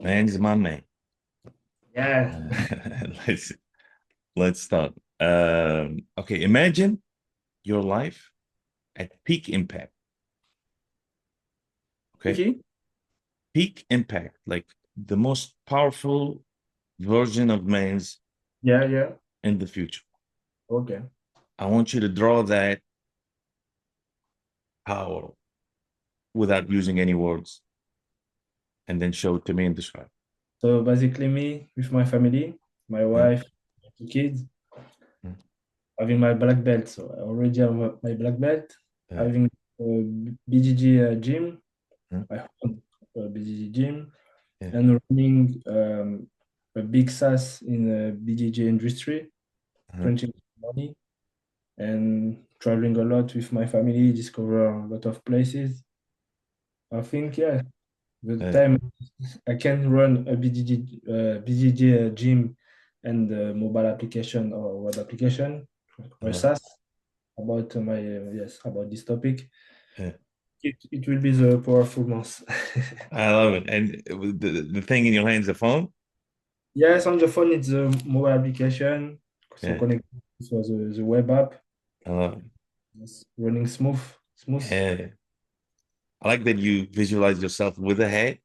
Man's my man. Yeah. Uh, let's let's start. Okay, imagine your life at peak impact. Okay, Okay. peak impact, like the most powerful version of man's Yeah, yeah. in the future. Okay. I want you to draw that power without using any words, and then show it to me and describe. So basically me with my family, my Mm, wife, my two kids, mm, having my black belt. So I already have my black belt, uh, having a BGG gym, mm, I own a BGG gym, yeah, and running a big SaaS in the BGG industry, uh, printing money, and traveling a lot with my family, discover a lot of places. I think, yeah, the uh, time I can run a BGG gym and mobile application or web application or uh, SaaS about yes, about this topic. uh. It will be the powerful month. I love it. And with the thing in your hands, the phone. Yes, on the phone it's a mobile application, so Yeah, connected to the web app. I love it. It's running smooth. Yeah. I like that you visualize yourself with a hat.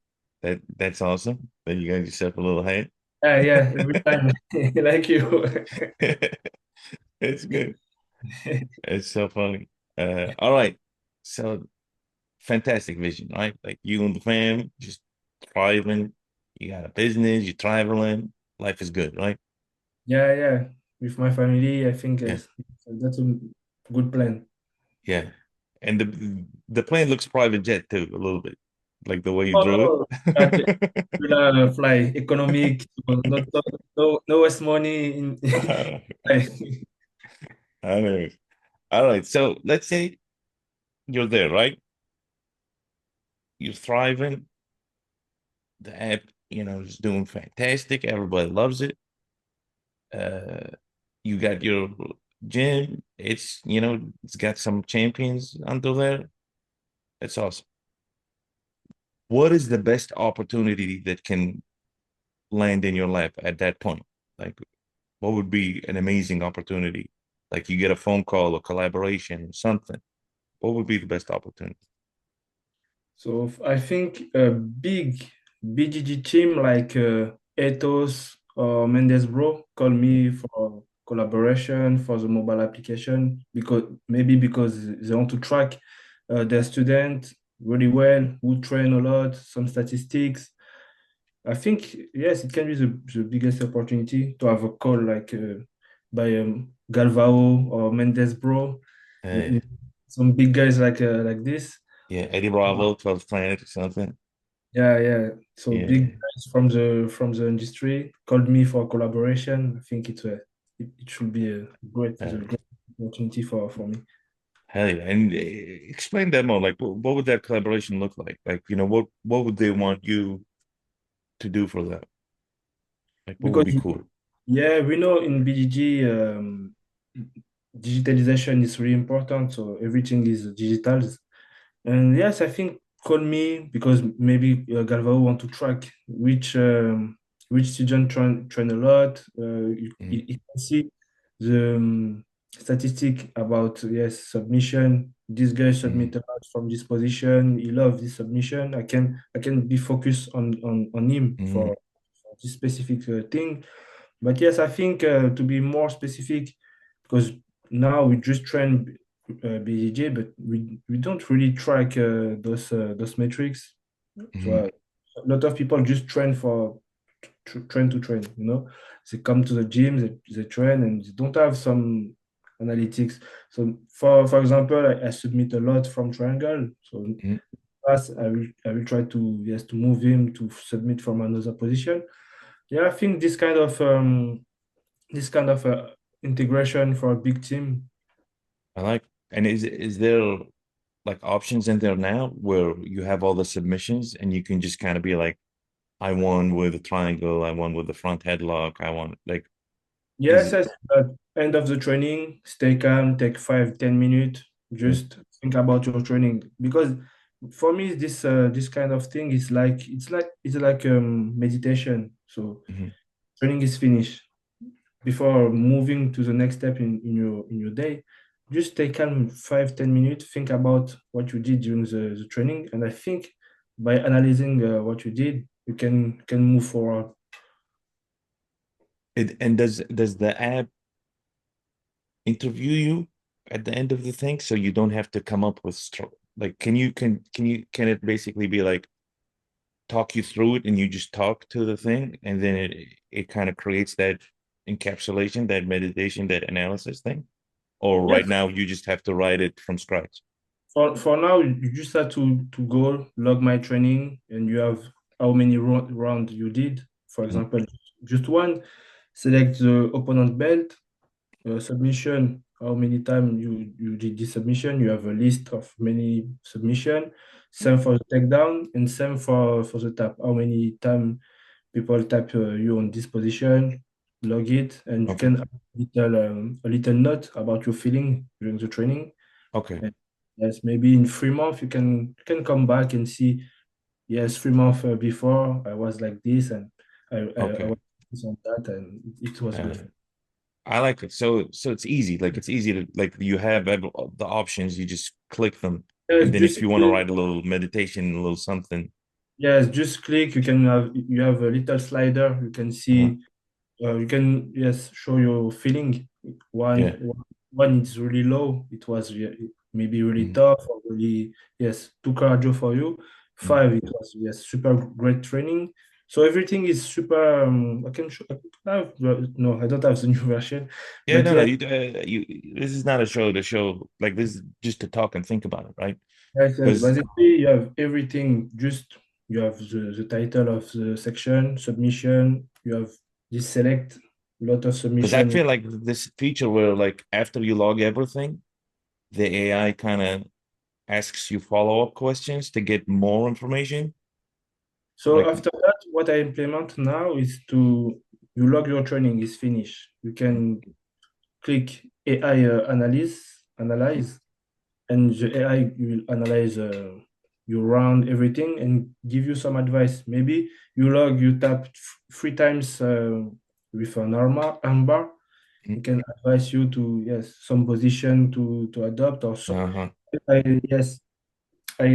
That's awesome. Then you got yourself a little hat. Yeah, yeah, every time like you. It's good. It's so funny. All right. So fantastic vision, right? Like you and the fam just thriving. You got a business, you're traveling. Life is good, right? Yeah, yeah. With my family, I think Yeah. that's a good plan. Yeah. And the plane looks private jet too, a little bit. Like the way you Oh drew no, it. will fly economic, so no waste money in. I know. All right. So let's say you're there, right? You're thriving. The app, is doing fantastic. Everybody loves it. Uh, you got your gym. It's got some champions under there. It's awesome. What is the best opportunity that can land in your lap at that point? Like, what would be an amazing opportunity? Like you get a phone call or collaboration or something. What would be the best opportunity? So I think a big BGG team like Ethos or Mendes Bro call me for collaboration for the mobile application because they want to track their student really well, who train a lot, some statistics. I think yes, it can be the biggest opportunity to have a call like by Galvao or Mendes Bro, Uh, some big guys like this. yeah, Eddie Bravo, 12th Planet or something. Yeah, yeah. So big Yeah. guys from the industry called me for collaboration. I think it should be a Uh, great opportunity for me. Hell yeah. And explain that more. Like, what would that collaboration look like? Like, what would they want you to do for that? Like, what would Because be cool? yeah, we know in BGG digitalization is really important. So everything is digital. And yes, I think call me because maybe Galvao want to track which student train a lot. Mm, You can see the statistic about yes submission. This guy submit mm, a lot from this position. He love this submission. I can be focused on him mm, for this specific thing. But yes, I think to be more specific, because now we just train BJJ, but we don't really track those metrics. So mm, a lot of people just train for train to train. They come to the gym, they train, and they don't have some analytics. So for example, I submit a lot from triangle. So mm. first, I will try to yes to move him to submit from another position. Yeah, I think this kind of integration for a big team. I like, and is there like options in there now where you have all the submissions and you can just kind of be like, I won with a triangle, I won with the front headlock, I won like, is Yes, it? yes. At end of the training, stay calm, take 5, 10 minutes, Mm, just think about your training. Because for me, this kind of thing is like it's like meditation. So Mhm. training is finished. Before moving to the next step in your day, just take calm 5-10 minutes, think about what you did during the training, and I think by analyzing what you did, you can move forward. And does the app interview you at the end of the thing so you don't have to come up with like can it basically be like talk you through it and you just talk to the thing and then it kind of creates that encapsulation, that meditation, that analysis thing? Or right Yes, now you just have to write it from scratch? for now, you just have to go log my training, and you have how many round you did. For Mhm. example, just one. Select the opponent belt. Submission, how many times you did this submission. You have a list of many submission. Same for the takedown, and same for the tap. How many time people tap you on this position, log it, and you Okay. can add a little note about your feeling during the training. Okay. And yes, maybe in 3 months you can come back and see, yes, 3 months before I was like this, and I Okay. was this on that, and it was Uh, good. I like it. So it's easy. Like it's easy to like you have the options. You just click them, Yes, and then just if you want to write a little meditation, a little something. yes, just click. You have a little slider. You can Uh-huh. see. You can, yes, show your feeling. Yeah. One is really low. It was maybe really Mm, tough or really, yes, too cardio for you. mm. 5, it was, yes, super great training. So everything is super. I can show. I have, no, I don't have the new version, Yeah. but No. No. yeah, You. This is not a show to show. Like this is just to talk and think about it, right? yes, yes. Because Basically, you have everything. Just you have the title of the section, submission. You have this select, lot of I submission. feel like this feature where like after you log everything, the AI kind of asks you follow-up questions to get more information. So Like, after that, what I implement now is to you log your training is finished. You can click AI analyze, and the AI will analyze your round, everything, and give you some advice. Maybe you tap 3 times with an armbar. mm, It can advise you to, yes, some position to adopt, or so. uh-huh. Yes, I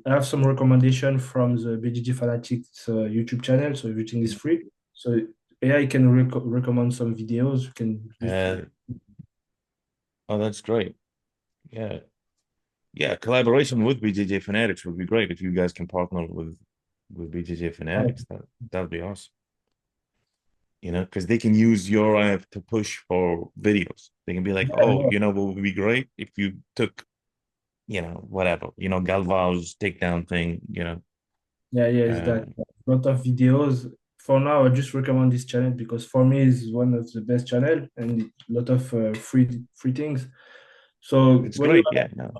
have some recommendation from the BGG Fanatics YouTube channel, so everything is free. So AI can recommend some videos. You can just, Uh, oh, that's great. Yeah. Yeah, collaboration with BJJ Fanatics would be great if you guys can partner with BJJ Fanatics. That'd be awesome. Because they can use your app to push for videos. They can be like, oh, yeah, what would be great if you took, whatever, Galvao's takedown thing, yeah, yes, uh, that a lot of videos. For now, I just recommend this channel because for me it's one of the best channel, and a lot of free things. So it's great. Yeah, no,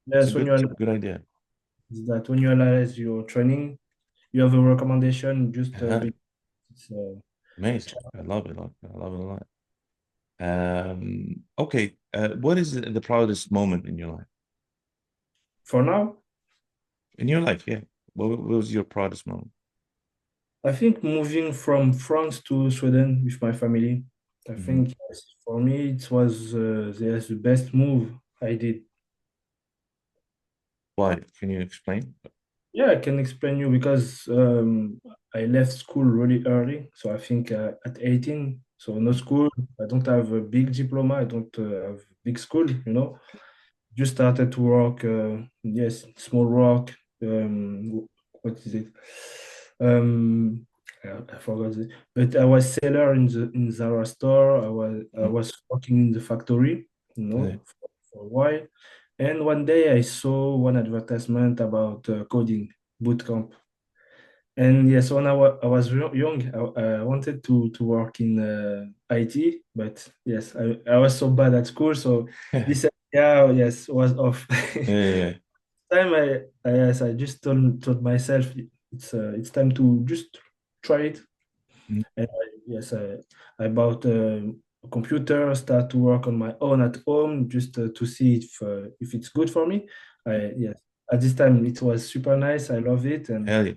it's a yes, good idea. when you analyze your training, you have a recommendation. Just Uh-huh. it's, Amazing. I love it. I love it a lot. Okay. What is the proudest moment in your life? for now. In your life, yeah. What was your proudest moment? I think moving from France to Sweden with my family, I Mhm. think, yes, for me it was the best move I did. Why? Can you explain? Yeah, I can explain you because I left school really early. So I think at 18, so no school. I don't have a big diploma. I don't have big school. Just started to work, yes, small work. What is it? I forgot it. But I was seller in Zara store. I Mhm. was working in the factory, Yeah. for a while. And one day I saw one advertisement about coding bootcamp. And yes, when I was young, I wanted to work in IT, but yes, I was so bad at school, so Yeah. this yeah, yes, was off. Yeah. Time yes, I just told myself it's time to just try it. Mhm. And yes, I bought a computer, start to work on my own at home, just to see if it's good for me. Yes. at this time it was super nice. I love it, and Hell yeah.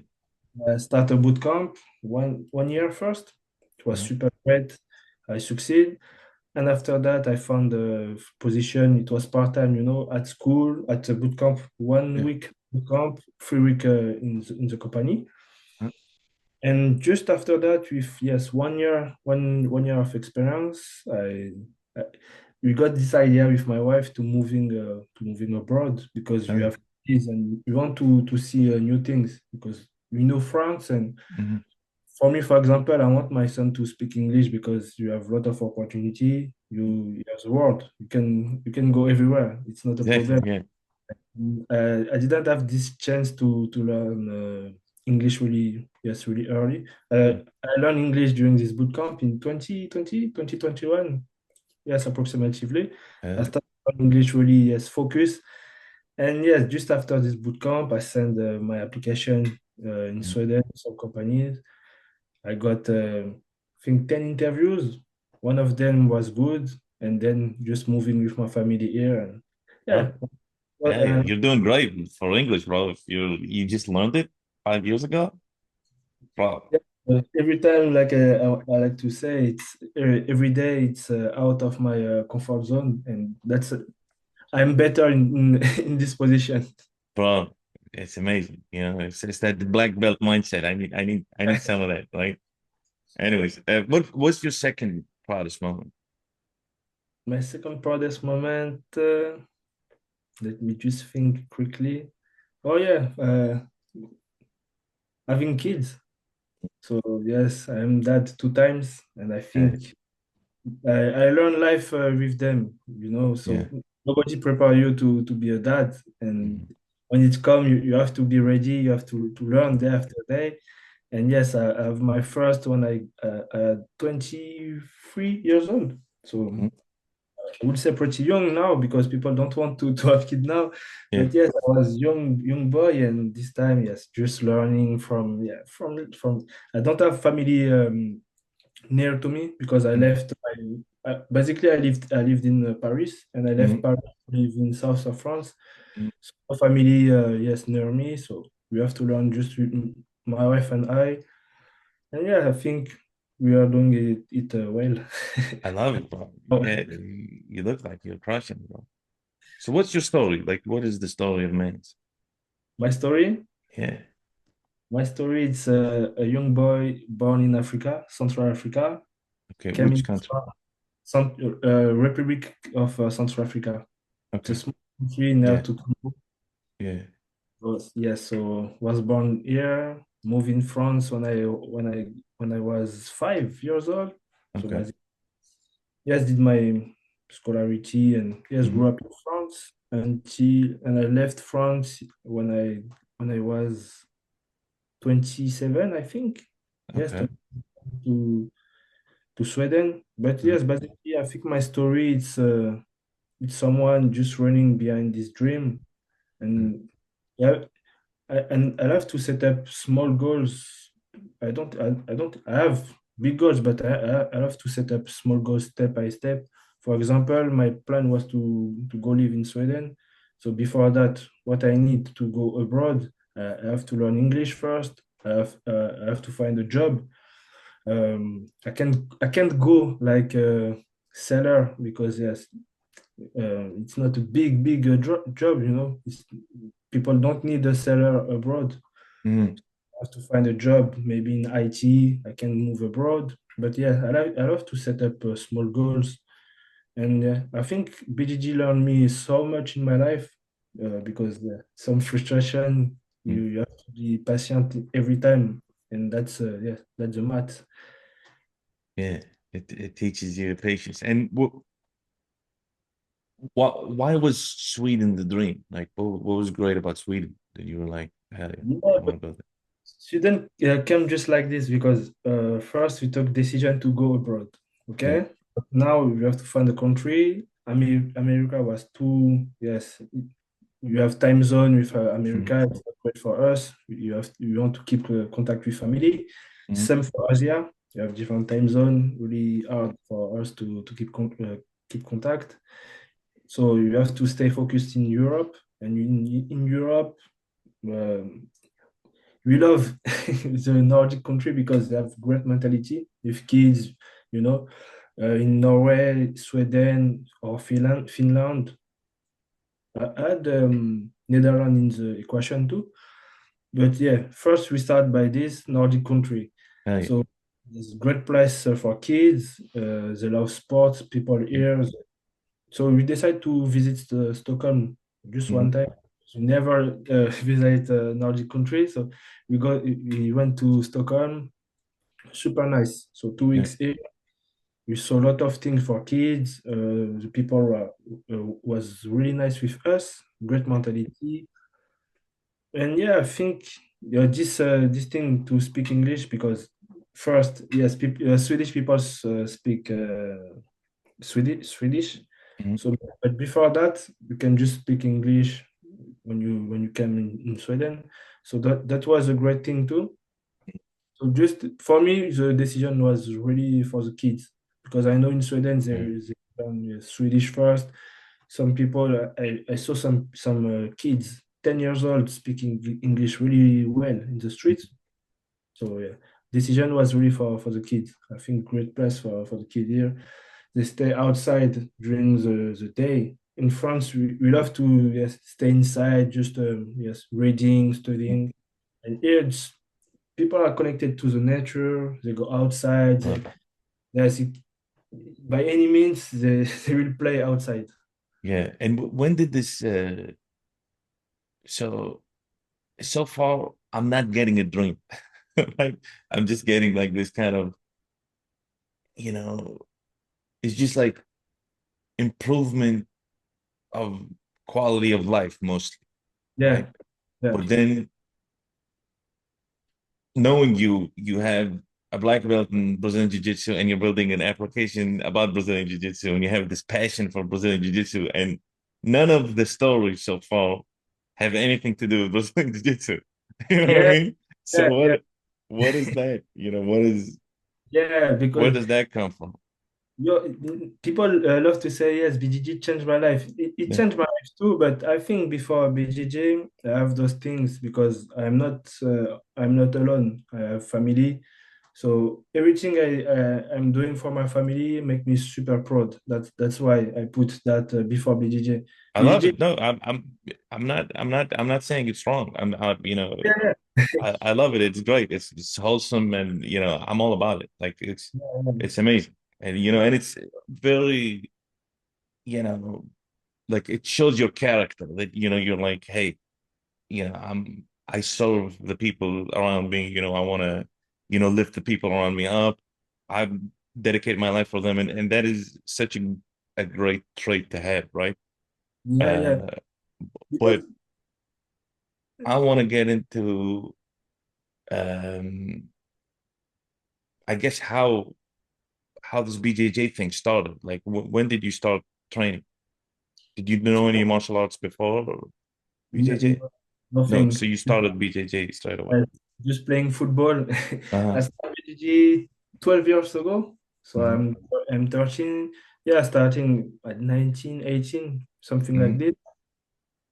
I start a boot camp one year first. It was Uh-huh. super great. I succeed. And after that, I found a position. It was part-time, at school, at a boot camp, one Yeah. week boot camp, 3 week in the company. Uh, And just after that, with yes, 1 year, one year of experience, I we got this idea with my wife to moving abroad because Hell we yeah. have kids and we want to see new things because we know France. And Hmm. for me, for example, I want my son to speak English because you have a lot of opportunity. You have the world. You can go everywhere. It's not a Exactly. problem. Yeah. I didn't have this chance to learn English really, yes, really early. Mm. I learned English during this boot camp in 2020, 2021. Yes, approximately. I Uh, started learning English really, yes, focus. And yes, just after this boot camp, I sent my application in mm. Sweden, some companies. I got, I think, 10 interviews. One of them was good. And then just moving with my family here. And Oh, yeah, well, yeah, yeah. You're doing great for English, bro. If you just learned it 5 years ago, bro. yeah, every time, like I like to say, it's every day it's out of my comfort zone. And I'm better in, in this position. Bro, it's amazing. It's that black belt mindset. I need some of that, right? Anyways, what's your second proudest moment? My second proudest moment, let me just think quickly. Oh, yeah, having kids. So yes, I am dad 2 times, and I Uh, think I learn life with them, yeah. so nobody prepare you to be a dad. And Mhm. when it comes, you have to be ready, you have to learn day after day. And yes, I have my first when I had 23 years old. So Mhm. I would say pretty young now because people don't want to have kids now. Yeah. But yes, I was young boy, and this time, yes, just learning from, yeah, from I don't have family near to me because I Mhm. left. Basically, I lived in Paris, and I left Mhm. Paris to live in south of France. Mhm. So no family, yes, near me. So we have to learn just with my wife and I. And yeah, I think we are doing it well. I love it, bro. Oh, Yeah, you look like you're crushing, bro. So what's your story? Like, what is the story of Mans? my story. Yeah. My story, it's a young boy born in Africa, Central Africa, Okay. came Which in country? Republic of Central Africa. It's a Okay. small country near Yeah. to Congo. Yeah. Yes, so was born here, moved in France when I was 5 years old. So Okay. basically, yes, did my scholarity and yes, Hmm. grew up in France and I left France when I was 27, I think. Yes, Okay. to Sweden. But Mhm. yes, basically, I think my story it's someone just running behind this dream, Mhm. and yeah, and I have to set up small goals. I have big goals, but I have to set up small goals step by step. For example, my plan was to go live in Sweden. So before that, what I need to go abroad, I have to learn English first. I have to find a job. I can't go like a seller because yes, it's not a big job. People don't need a seller abroad. Mhm. I have to find a job maybe in IT. I can move abroad. But yeah, I love to set up small goals. And I think BGG learned me so much in my life because some frustration, you, Mhm. you have to be patient every time. And that's the math. Yeah. It teaches you patience. And why was Sweden the dream? Like, what was great about Sweden that you were like, hell yeah, Yeah, I want to go there. Sweden came just like this because first we took decision to go abroad. Yeah. Okay, but now we have to find a country. America was too, yes. You have time zone with Mhm. America. It's not great for us. You want to keep contact with family. Mhm. Same for Asia. You have different time zone. Really hard for us to keep contact. So you have to stay focused in Europe. And in Europe, um, we love the Nordic country because they have great mentality with kids, you know. In Norway, Sweden, or Finland, I had Netherlands in the equation too. But yeah, first we start by this Nordic country. Oh, yeah. So it's a great place for kids. They love sports, people here. So we decided to visit Stockholm just one Mm-hmm. time. We never visit Nordic country, so we went to Stockholm. Super nice. So two Yeah. weeks here, we saw a lot of things for kids. The people was really nice with us. Great mentality. And yeah, I think this thing to speak English because first, yes, Swedish people speak Swedish. Mm-hmm. So, but before that, you can just speak English when you came in Sweden. So that was a great thing too. So just for me, the decision was really for the kids because I know in Sweden there Mm-hmm. is Swedish first. Some people I saw some kids 10 years old speaking English really well in the streets. So yeah, decision was really for the kids. I think great place for the kid here. They stay outside during the day. In France, we love to, yes, stay inside, just yes, reading, studying. And here, people are connected to the nature. They go outside. Yes, by any means, they will play outside. Yeah. And when did this? So so far, I'm not getting a dream. Like I'm just getting like this kind of, you know, it's just like improvement of quality of life mostly, right? Yeah, yeah, But then knowing you have a black belt in Brazilian Jiu-Jitsu and you're building an application about Brazilian Jiu-Jitsu and you have this passion for Brazilian Jiu-Jitsu and none of the stories so far have anything to do with Brazilian Jiu-Jitsu. You know what I yeah, mean? So yeah, yeah, what is that? yeah. Where Because does that come from? People love to say, yes, BGG changed my life. It Yeah. changed my life too, but I think before BGG, I have those things because I'm not alone. I have family. So everything I'm doing for my family make me super proud. That's why I put that before BGG. I love BGG, it. No, I'm not saying it's wrong. yeah, I love it. It's great. It's wholesome and I'm all about it. Like yeah, it's amazing. And and it's very, you know, like it shows your character that you're like, hey, I serve the people around me, I want to, lift the people around me up. I dedicate my life for them and that is such a great trait to have, right? yeah, yeah. Uh Because but I want to get into um I guess how this BJJ thing started. Like when did you start training? Did you know any martial arts before or BJJ? No, nothing. so you started BJJ straight away. Uh, just playing football. I Uh-huh. started BGG 12 years ago. So Hmm. I'm 13. Yeah, starting at 19, 18, something like Hmm. this.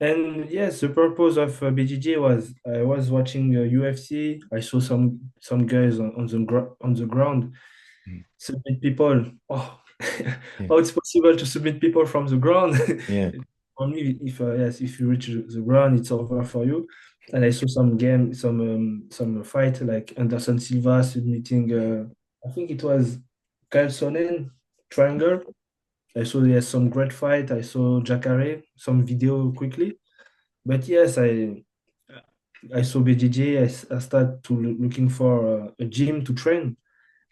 And yes, the purpose of BGG was I was watching UFC. I saw some guys on the ground Hmm. submit people. Oh, Yeah. how it's possible to submit people from the ground? Yeah. Only if yes, if you reach the ground, it's over for you. And I saw some fight like Anderson Silva submitting. I think it was Kyle Sonnen triangle. I saw yes some great fight. I saw Jacare some video quickly. But yes, I saw BJJ. I started to looking for a gym to train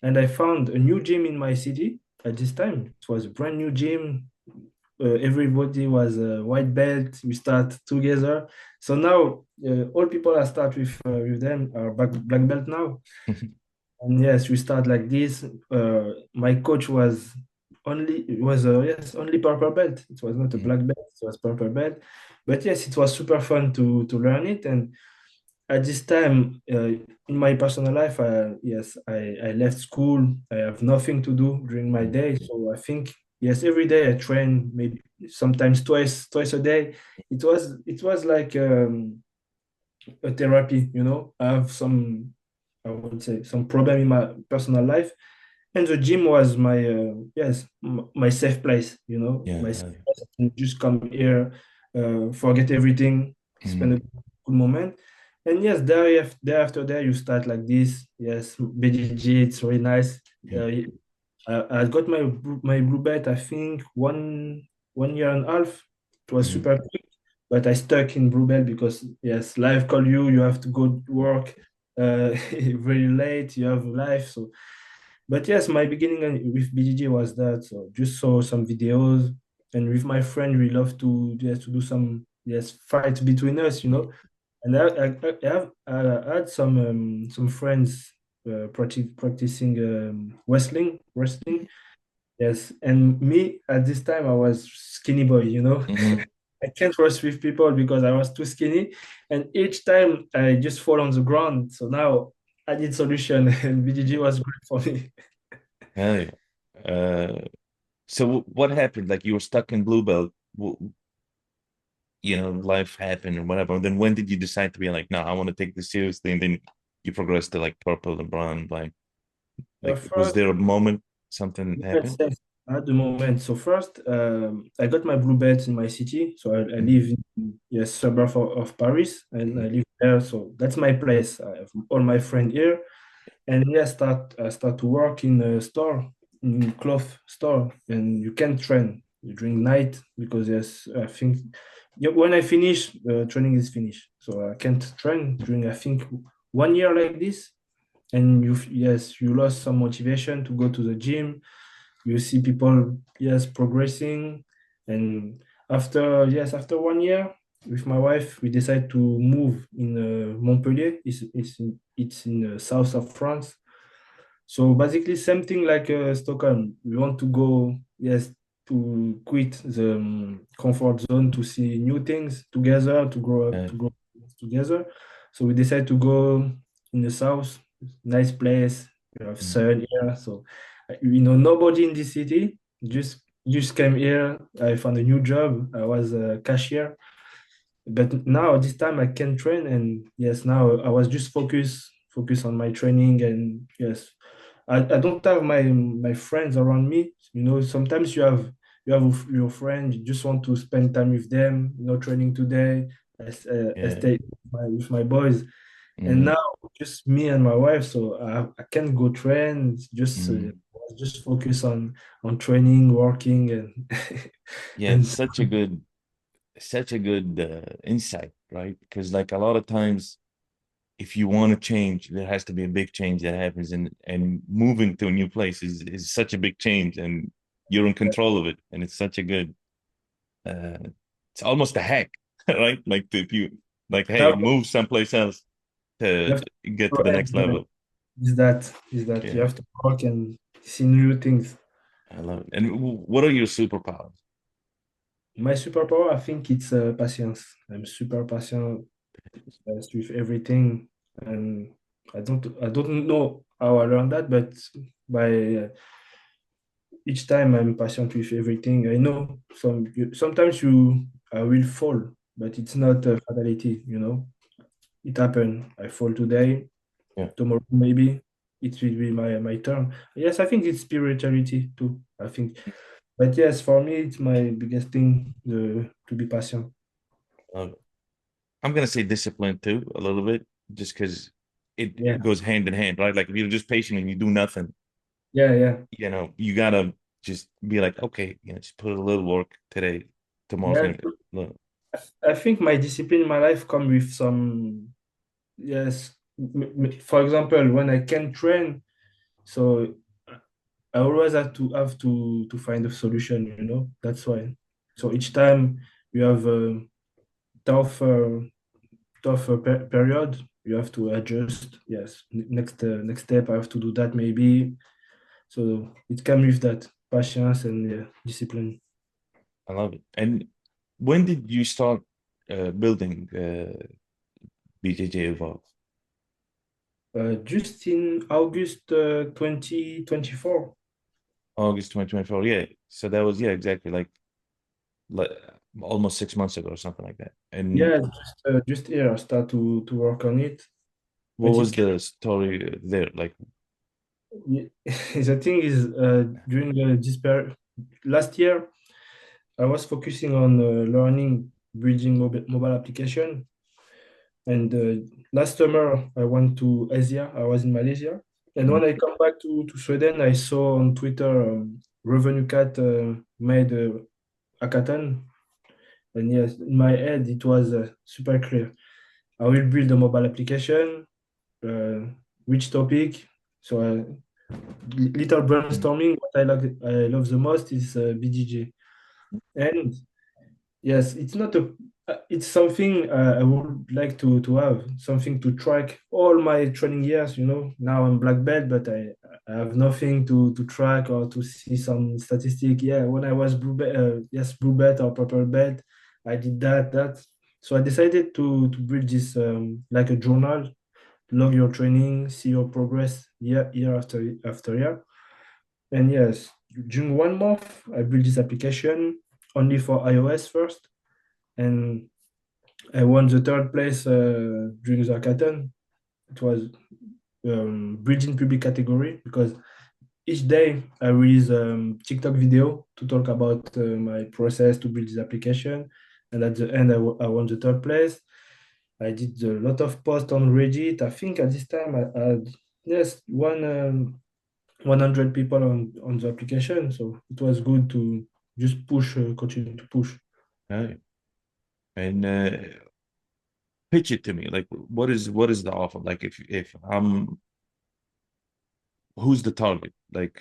and I found a new gym in my city at this time. It was a brand new gym. Everybody was a white belt. We start together. So now all people I start with them are black belt now. And yes, we start like this. My coach was yes only purple belt. It was not a Mhm. black belt. It was purple belt. But yes, it was super fun to learn it and at this time in my personal life yes I left school. I have nothing to do during my Mhm. day, so I think yes, every day I train, maybe sometimes twice a day. It was like a therapy, I have some, I would say, some problem in my personal life, and the gym was my yes, my safe place, Yeah. my safe place. I can just come here, forget everything, spend a Mhm. good moment. And yes, day after day you start like this. Yes, BDG, it's really nice. Yeah. I got my blue belt, I think, 1 year and a half. It was Mhm. super quick, but I stuck in blue belt because yes, life call you. You have to go work very late. You have life, so. But yes, my beginning with BGG was that. So just saw some videos, and with my friend, we love to do some fight between us, And I had some friends practicing wrestling. Yes, and me at this time I was skinny boy, Mhm. I can't wrestle with people because I was too skinny, and each time I just fall on the ground. So now I need solution, and BGG was great for me. Hell yeah. So what happened? Like you were stuck in blue belt. Life happened or whatever. And then when did you decide to be like, no, I want to take this seriously? And then you progressed to like purple and brown. Like was First, there a moment something yes, happened? yes, at the moment. So first, I got my blue belt in my city. So I Mhm. live in, yes, suburb of Paris, and Mhm. I live there. So that's my place. I have all my friends here. And yeah, I start to work in a store, in cloth store, and you can train during night because yes, I think, yeah, when I finish, training is finished. So I can't train during, I think, 1 year like this. And you lost some motivation to go to the gym. You see people, yes, progressing. And after 1 year, with my wife, we decided to move in Montpellier. It's in the south of France. So basically, same thing like Stockholm. We want to go, yes, to quit the comfort zone to see new things together, to grow up, Uh, to grow together. So we decided to go in the south, nice place. We have mhm. sun here, so nobody in this city. Just came here. I found a new job. I was a cashier, but now this time I can train, and yes, now I was just focus on my training. And yes, I don't have my friends around me. Sometimes you have your friend, you just want to spend time with them. Training today. I Yeah. stay with my boys, and Mhm. now just me and my wife. So I can't go train. It's Mhm. just focus on training, working, and Yeah, it's and such a good insight, right? Because like a lot of times if you want to change, there has to be a big change that happens, and moving to a new place is such a big change, and you're in control of it, and it's such a good. Uh, it's almost a hack, right? Like if you like, now hey, move someplace else you to have to get to go the and next level. is that you Yeah, have to work and see new things. I love it. And what are your superpowers? My superpower, I think it's patience. I'm super patient with everything, and I don't know how I learned that, but by each time I'm patient with everything. I know sometimes I will fall, but it's not a fatality. It happened. I fall today, Yeah, tomorrow maybe it will be my turn. Yes, I think it's spirituality too. I think, but yes, for me it's my biggest thing, to be patient. I love it. I'm gonna say discipline too, a little bit, just because Yeah, it goes hand in hand, right? Like if you're just patient and you do nothing, yeah, yeah, you gotta just be like, okay, just put a little work today. Tomorrow's yeah. gonna look. I think my discipline in my life come with some, yes. For example, when I can train, so I always have to find a solution. That's why. So each time you have a tough period, you have to adjust. Yes, next step, I have to do that maybe. So it comes with that patience and discipline. I love it. And when did you start building BJJ Evolve? Just in August 2024. August 2024. Yeah. So that was, yeah, exactly like almost 6 months ago or something like that. And Yeah, just here I start to work on it. what But was the story there? Like, the thing is, during last year, I was focusing on learning bridging mobile application. And last summer, I went to Asia. I was in Malaysia. And mm, when I come back to Sweden, I saw on Twitter Revenue Cat made a hackathon. And yes, in my head, it was super clear. I will build a mobile application, uh, which topic. So, little mm, brainstorming. What I love the most is BGG. And yes, it's not a. It's something I would like to have something to track all my training years. Now I'm black belt, but I have nothing to track or to see some statistic. Yeah, when I was yes, blue belt or purple belt, I did that. So I decided to build this like a journal, log your training, see your progress year after year. And yes, during 1 month, I built this application only for iOS first, and I won the third place during the hackathon. It was bridging public category because each day I release TikTok video to talk about my process to build this application, and at the end I won the third place. I did a lot of posts on Reddit. I think at this time I had yes 100 people on the application, so it was good to just continue to push. right. And pitch it to me. Like, what is the offer? Like, if I'm who's the target? Like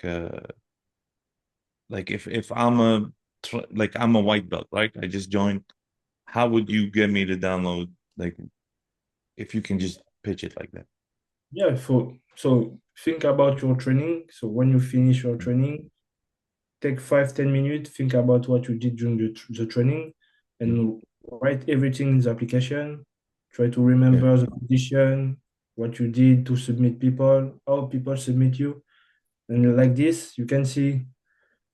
if I'm like I'm a white belt, right? I just joined. How would you get me to download? Like, if you can just pitch it like that. Yeah, so think about your training. So when you finish your training, take 5-10 minutes, think about what you did during the training, Mm, and write everything in the application. Try to yeah. remember the condition, what you did to submit people, how people submit you. And like this, you can see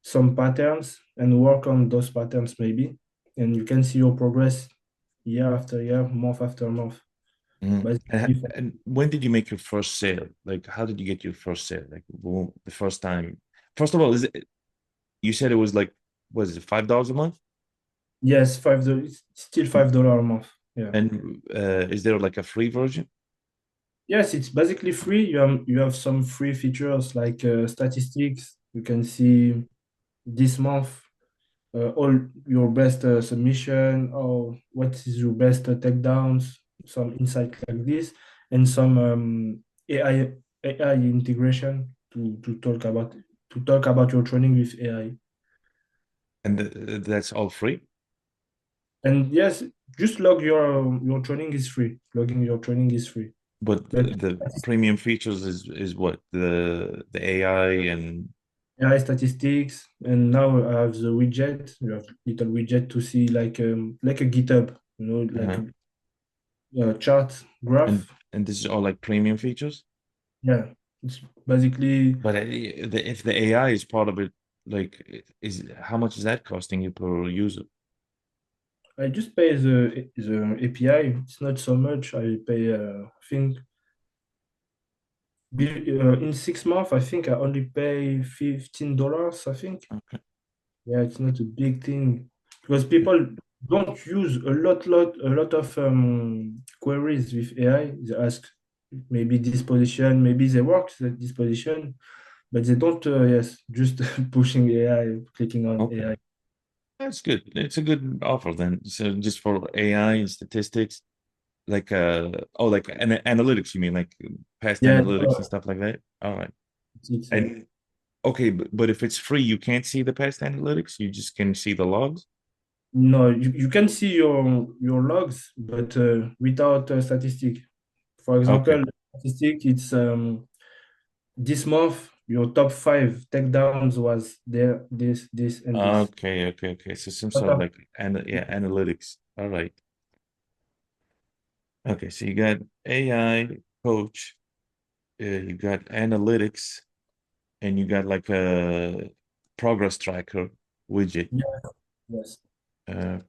some patterns and work on those patterns maybe. And you can see your progress year after year, month after month. Mm. Basically, And when did you make your first sale? Like, how did you get your first sale? Like, the first time. First of all, is it? You said it was like, was it $5 a month? yes, $5, still $5 a month. Yeah. And is there like a free version? Yes, it's basically free. You have some free features like statistics. You can see this month all your best submission or what is your best takedowns, some insight like this, and some AI integration to talk about your training with AI. And that's all free. And yes, just log your training is free. Logging your training is free. But But the premium features is what? The AI and AI statistics, and now I have the widget. You have little widget to see like a GitHub, like uh a chart and graph. and this is all like premium features. Yeah, it's basically But if the AI is part of it, like, is how much is that costing you per user? I just pay the API. It's not so much. I pay I think in 6 months. I think I only pay $15. I think. Okay. Yeah, it's not a big thing because people don't use a lot of queries with AI. They ask maybe this position, maybe they work at this position, but they don't. Yes, just pushing AI, clicking on Okay. AI. That's good. It's a good offer then. So just for AI and statistics, like like analytics, you mean like past Yeah, analytics and stuff like that? All right. it's And okay, but if it's free, you can't see the past analytics. You just can see the logs. no, you can see your logs, but without a statistic. For Okay. example, statistic it's this month your top five takedowns was there, this, and this. Okay. So some But, sort of like yeah, analytics. All right. Okay, so you got AI coach, you got analytics, and you got like a progress tracker widget. Yeah, yes.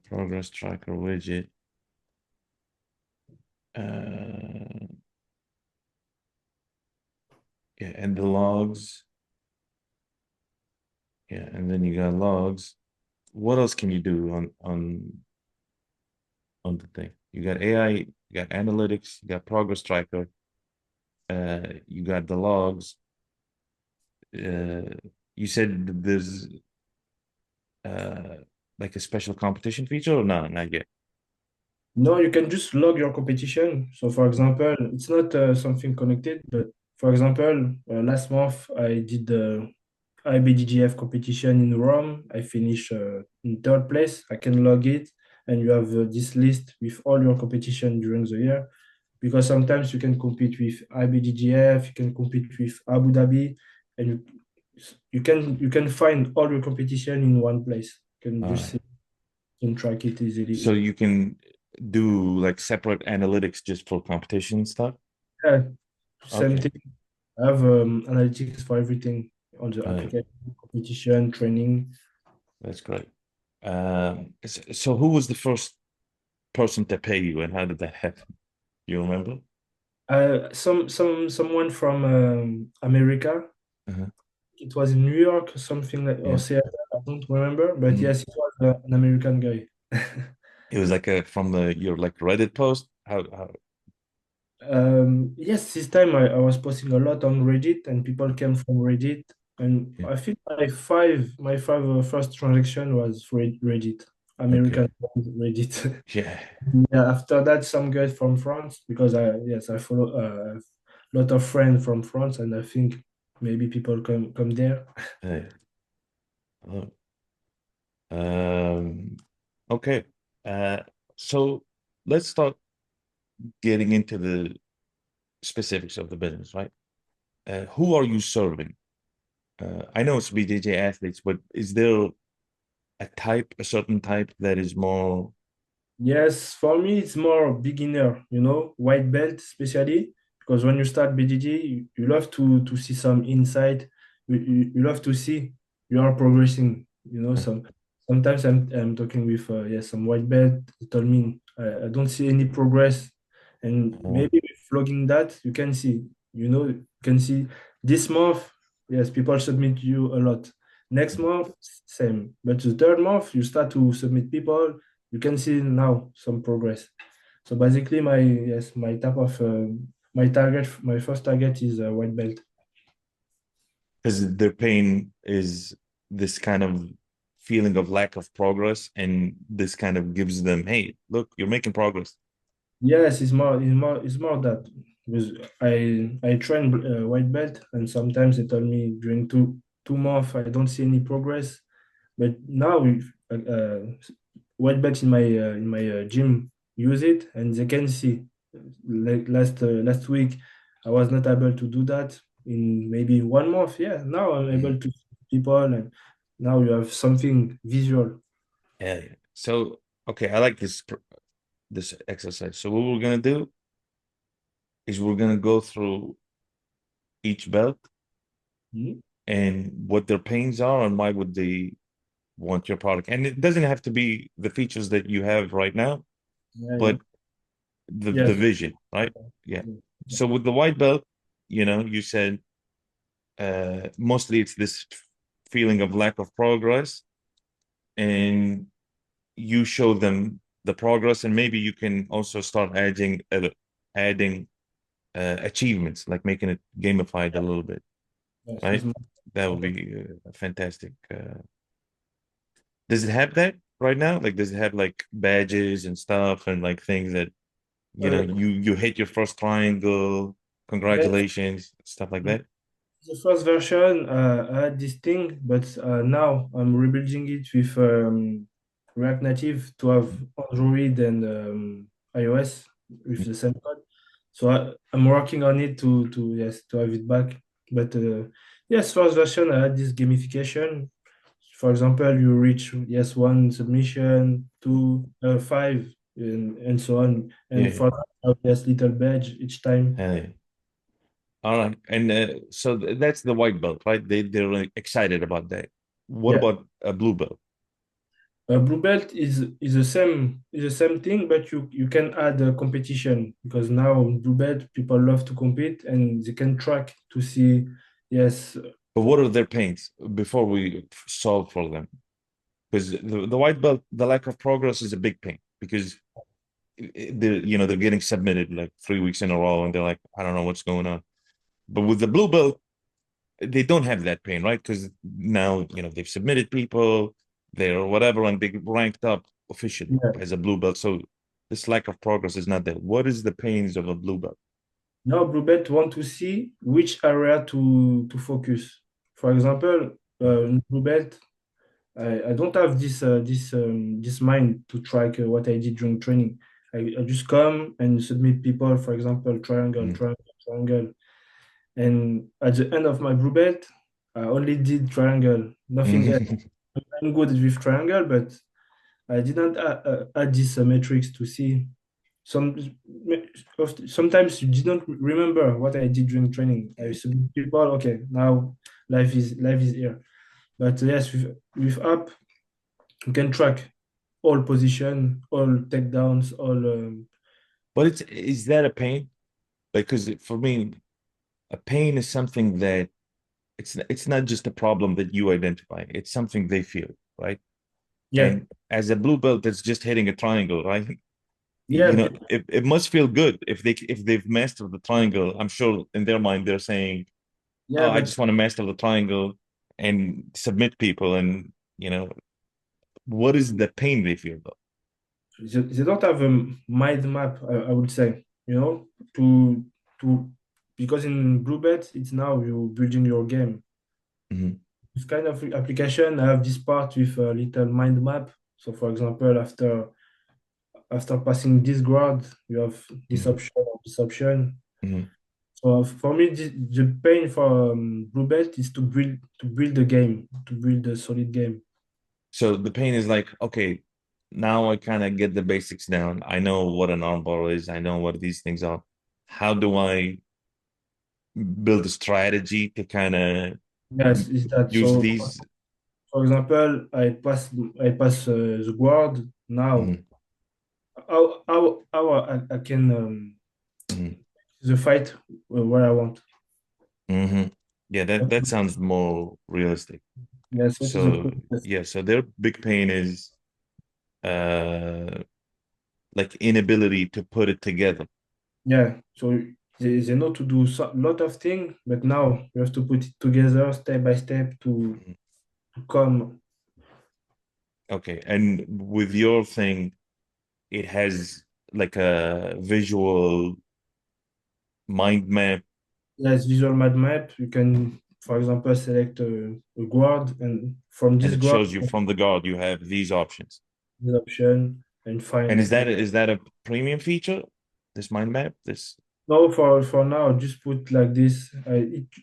Progress tracker widget. Uh, yeah, and the logs. Yeah, and then you got logs. What else can you do on the thing? You got AI, you got analytics, you got progress tracker, you got the logs. Uh, you said there's uh like a special competition feature or not? Not yet. No, you can just log your competition. So, for example, it's not something connected, but for example, last month I did the IBGGF competition in Rome. I finished in third place. I can log it, and you have this list with all your competition during the year. Because sometimes you can compete with IBGGF, you can compete with Abu Dhabi, and you can find all your competition in one place. You can All just right. see, you can track it So easily. you can do like separate analytics just for competition stuff? Yeah, same Okay, thing. I have analytics for everything on the uh, application, competition, training. that's great. So who was the first person to pay you and how did that happen? You remember? Someone from America. Uh-huh. It was in New York, something like or Yeah. Seattle. I don't remember, but Mhm. yes, it was an American guy. It was like a from the your like Reddit post. How Yes, this time I was posting a lot on Reddit, and people came from Reddit. And yeah. I think my five first transaction was for Reddit, American Okay. Reddit. Yeah. Yeah, after that, some guys from France, because I follow a lot of friends from France, and I think maybe people come there. Hey. Hello. Um, okay. Uh, so let's start getting into the specifics of the business, right? Who are you serving? I know it's BJJ athletes, but is there a certain type that is more Yes, for me, it's more beginner, white belt especially, because when you start BJJ, you love to see some insight. You love to see you are progressing. Sometimes I'm talking with some white belt. They told me I don't see any progress, and uh, maybe with vlogging that you can see. You can see this month. Yes, people submit you a lot. Next month, same. But the third month, you start to submit people, you can see now some progress. So basically, my first target is a white belt. because their pain is this kind of feeling of lack of progress, and this kind of gives them, hey, look, you're making progress. Yes, it's more that, because I train white belt, and sometimes they tell me during two months I don't see any progress. But now, white belts in my gym use it, and they can see. Like last week, I was not able to do that in maybe 1 month. Yeah, now I'm Mhm. able to see people, and now you have something visual. Yeah, yeah. So, okay, I like this exercise. So what we're gonna do is we're gonna go through each belt Mhm. and what their pains are and why would they want your product. And it doesn't have to be the features that you have right now, Yeah, yeah. but the Yes. vision, right? Yeah. So with the white belt, you said mostly it's this feeling of lack of progress, and you show them the progress, and maybe you can also start adding achievements, like making it gamified a little bit, Yes, it's right? more That would important. be fantastic. Does it have that right now? Like, does it have like badges and stuff and like things that Uh, you hit your first triangle, yes, congratulations, stuff like that? the first version, I had this thing, but now I'm rebuilding it with React Native to have Android and iOS with the same code. So I'm working on it to have it back. But yes, first version, I had this gamification. For example, you reach one submission, two, five, and so on. And Yeah. for that, I have this little badge each time. Hey. All right. And so that's the white belt, right? They're like excited about that. What Yeah. about a blue belt? Blue belt is the same thing, but you can add a competition because now blue belt people love to compete and they can track to see. Yes. But what are their pains before we solve for them? Because the white belt, the lack of progress is a big pain because they're getting submitted like 3 weeks in a row and they're like, I don't know what's going on. But with the blue belt, they don't have that pain, right? Because now, they've submitted people, they're whatever, and they ranked up officially Yeah. as a blue belt. So this lack of progress is not there. What is the pains of a blue belt? Now blue belt want to see which area to focus. For example, in blue belt, I don't have this mind to track what I did during training. I just come and submit people, for example, triangle, Mm. triangle, triangle. And at the end of my blue belt, I only did triangle, nothing else. Mhm. I'm good with triangle, but I didn't add this metrics to see. Some Sometimes you didn't remember what I did during training. I submit people, okay, now life is here. But yes, with app, you can track all position, all takedowns, all But is that a pain? Because for me, a pain is something that it's not just a problem that you identify. It's something they feel, right? yeah, And as a blue belt that's just hitting a triangle, right? yeah, It must feel good if they've mastered the triangle. I'm sure in their mind they're saying, yeah, "Oh, I but just want to master the triangle and submit people." And what is the pain they feel though? they don't have a mind map, I would say, to because in Bluebet, it's now you building your game. Mhm, This kind of application, I have this part with a little mind map. So for example, after passing this guard, you have this mhm, option or this option. mhm. So for me, the pain for Bluebet is to build the game, to build a solid game. So the pain is like, okay, now I kind of get the basics down. I know what an armbar is. I know what these things are. How do I build a strategy to kind of Yes, is that use so? these? For example, I pass the guard. Now, Mhm, how I can mhm, the fight where I want. mhm. Yeah, that sounds more realistic. Yes, what is the So process? yeah, so their big pain is uh like inability to put it together. Yeah, so they know to do a lot of things, but now you have to put it together step by step Mhm. to come. Okay, and with your thing, it has like a visual mind map, Yes, visual mind map. You can, for example, select a guard, and from and this it guard, shows you from the guard you have these options. this option, and And is find. that is that a premium feature? This mind map? This No, for now, just put like this.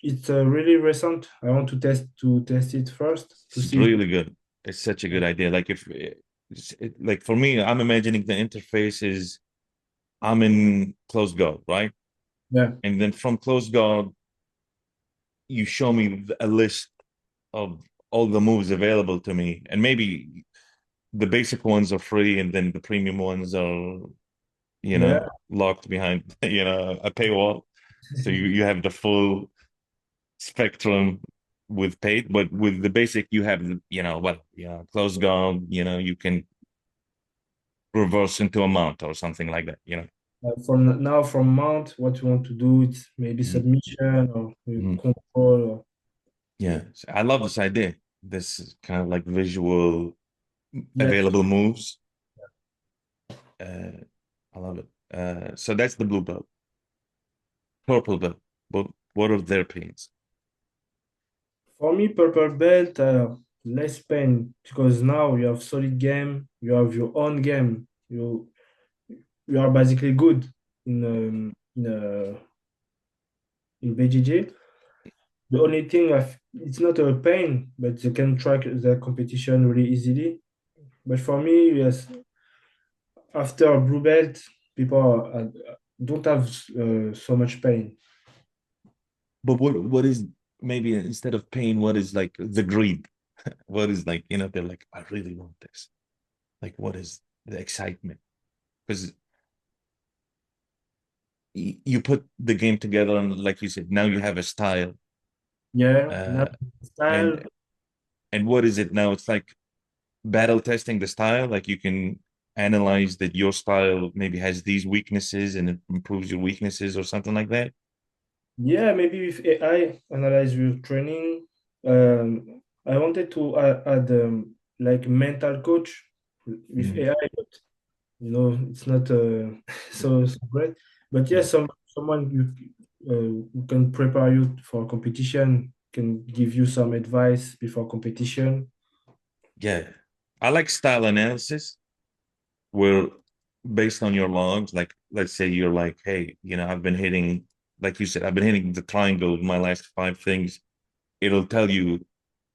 It's really recent. I want to test it first to is see. really good. It's such a good idea. Like if like for me, I'm imagining the interface is I'm in closed guard, right? Yeah, And then from closed guard, you show me a list of all the moves available to me, and maybe the basic ones are free, and then the premium ones are, yeah, locked behind, a paywall. So you have the full spectrum with paid, but with the basic, you have, closed guard, you can reverse into a mount or something like that. from mount, what you want to do, it's maybe Mhm, submission or mhm. control. Or, Yeah, so I love this idea. This is kind of like visual yes, available moves. Uh, I love it. So that's the blue belt, purple belt. But what are their pains? for me, purple belt, less pain because now you have solid game, you have your own game. You are basically good in BGG. The only thing it's not a pain, but they can track the competition really easily. But for me, yes, after blue belt, people don't have so much pain. But what is maybe instead of pain, what is like the greed? What is like, they're like, I really want this. Like, what is the excitement? Because you put the game together and like you said, now you have a style. Yeah, now Uh, style. and and what is it now? It's like battle testing the style. Like you can analyze that your style maybe has these weaknesses and it improves your weaknesses or something like that. Yeah, maybe with AI analyze your training. I wanted to add like mental coach with Mhm. AI, but it's not so great. But Yeah. yes, someone who can prepare you for competition, can give you some advice before competition. Yeah. I like style analysis where based on your logs, like let's say you're like, hey, I've been hitting, like you said, I've been hitting the triangle my last five things. It'll tell you,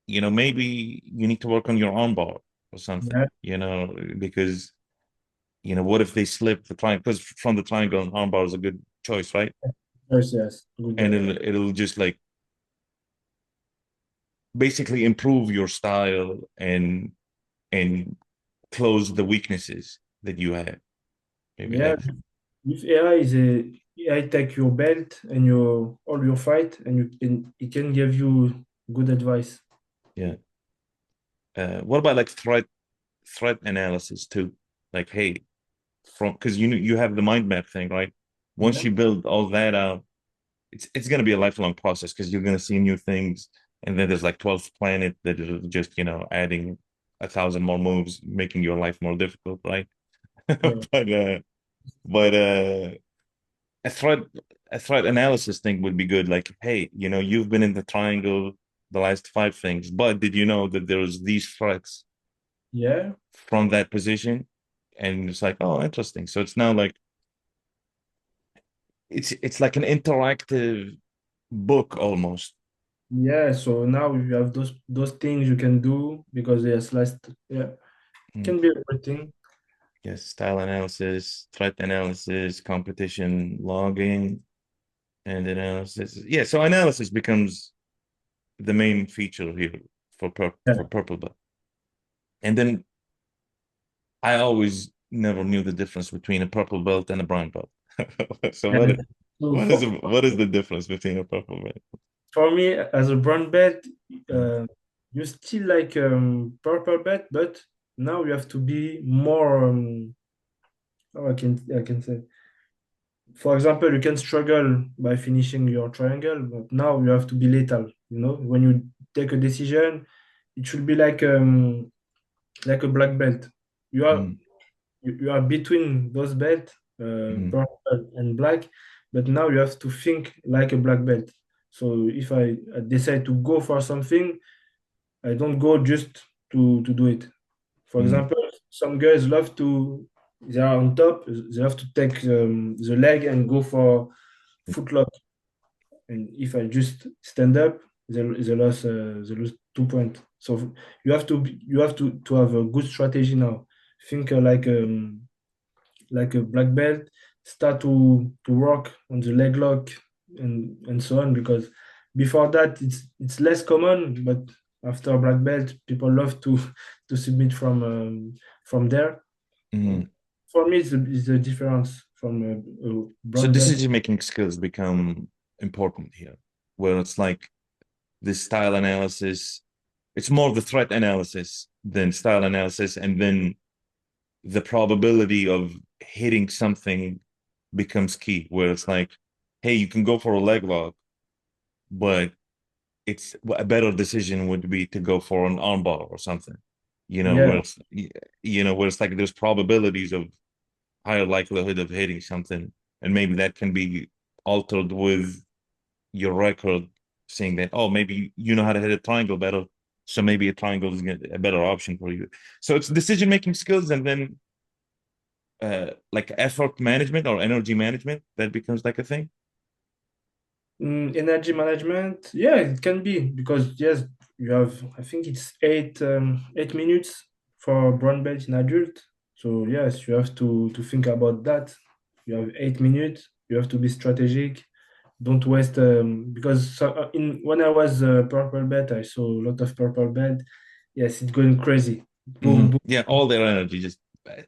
maybe you need to work on your armbar or something, Yeah, because, what if they slip the triangle? Because from the triangle, an armbar is a good choice, right? yes, yes, good. And it'll just like basically improve your style and close the weaknesses that you have. Maybe Yeah, that's with AI is AI take your belt and your all your fight, and it can give you good advice. yeah. What about like threat analysis too? Like, hey, from because you have the mind map thing, right? Once Yeah, you build all that out, it's gonna be a lifelong process because you're gonna see new things, and then there's like 12th planet that is just adding 1,000 more moves, making your life more difficult, right? yeah, But a threat a threat analysis thing would be good. Like, hey, you've been in the triangle the last five things, but did you know that there's these threats yeah, from that position? And it's like, oh, interesting. So it's now like it's like an interactive book almost. yeah. So now you have those things you can do because there's last. Yeah, Mm. can be a good thing. Yes, style analysis, threat analysis, competition logging, and analysis. Yeah, so analysis becomes the main feature here for Yeah. purple belt. And then I always never knew the difference between a purple belt and a brown belt. So And so what is the difference between a purple belt? for me, as a brown belt, Mm, uh, you still like purple belt, but now you have to be more. How I can say. For example, you can struggle by finishing your triangle, but now you have to be lethal. When you take a decision, it should be like a black belt. You are mm, you are between those belts, mm, purple and black, but now you have to think like a black belt. So if I decide to go for something, I don't go just to do it. For mm, example, some guys love to, they are on top, they have to take the leg and go for footlock. And if I just stand up, they lose 2 points. So you have to have a good strategy now. Think like a black belt, start to work on the leg lock and so on, because before that it's less common, but after black belt people love to to submit from there. mm. For me it's a difference from a So brown belt. decision making skills become important here, where it's like this style analysis, it's more the threat analysis than style analysis, and then the probability of hitting something becomes key, where it's like, hey, you can go for a leg lock, but it's a better decision would be to go for an armbar or something, Yeah. where it's like there's probabilities of higher likelihood of hitting something, and maybe that can be altered with your record, saying that, oh, maybe you know how to hit a triangle better, so maybe a triangle is a better option for you. So it's decision making skills, and then like effort management or energy management that becomes like a thing. Energy management, yeah, it can be, because yes, you have, I think it's 8 minutes for brown belt in adult. So yes, you have to think about that. You have 8 minutes. You have to be strategic. Don't waste, because in when I was purple belt, I saw a lot of purple belt. yes, it's going crazy. Boom, boom. Yeah, all their energy just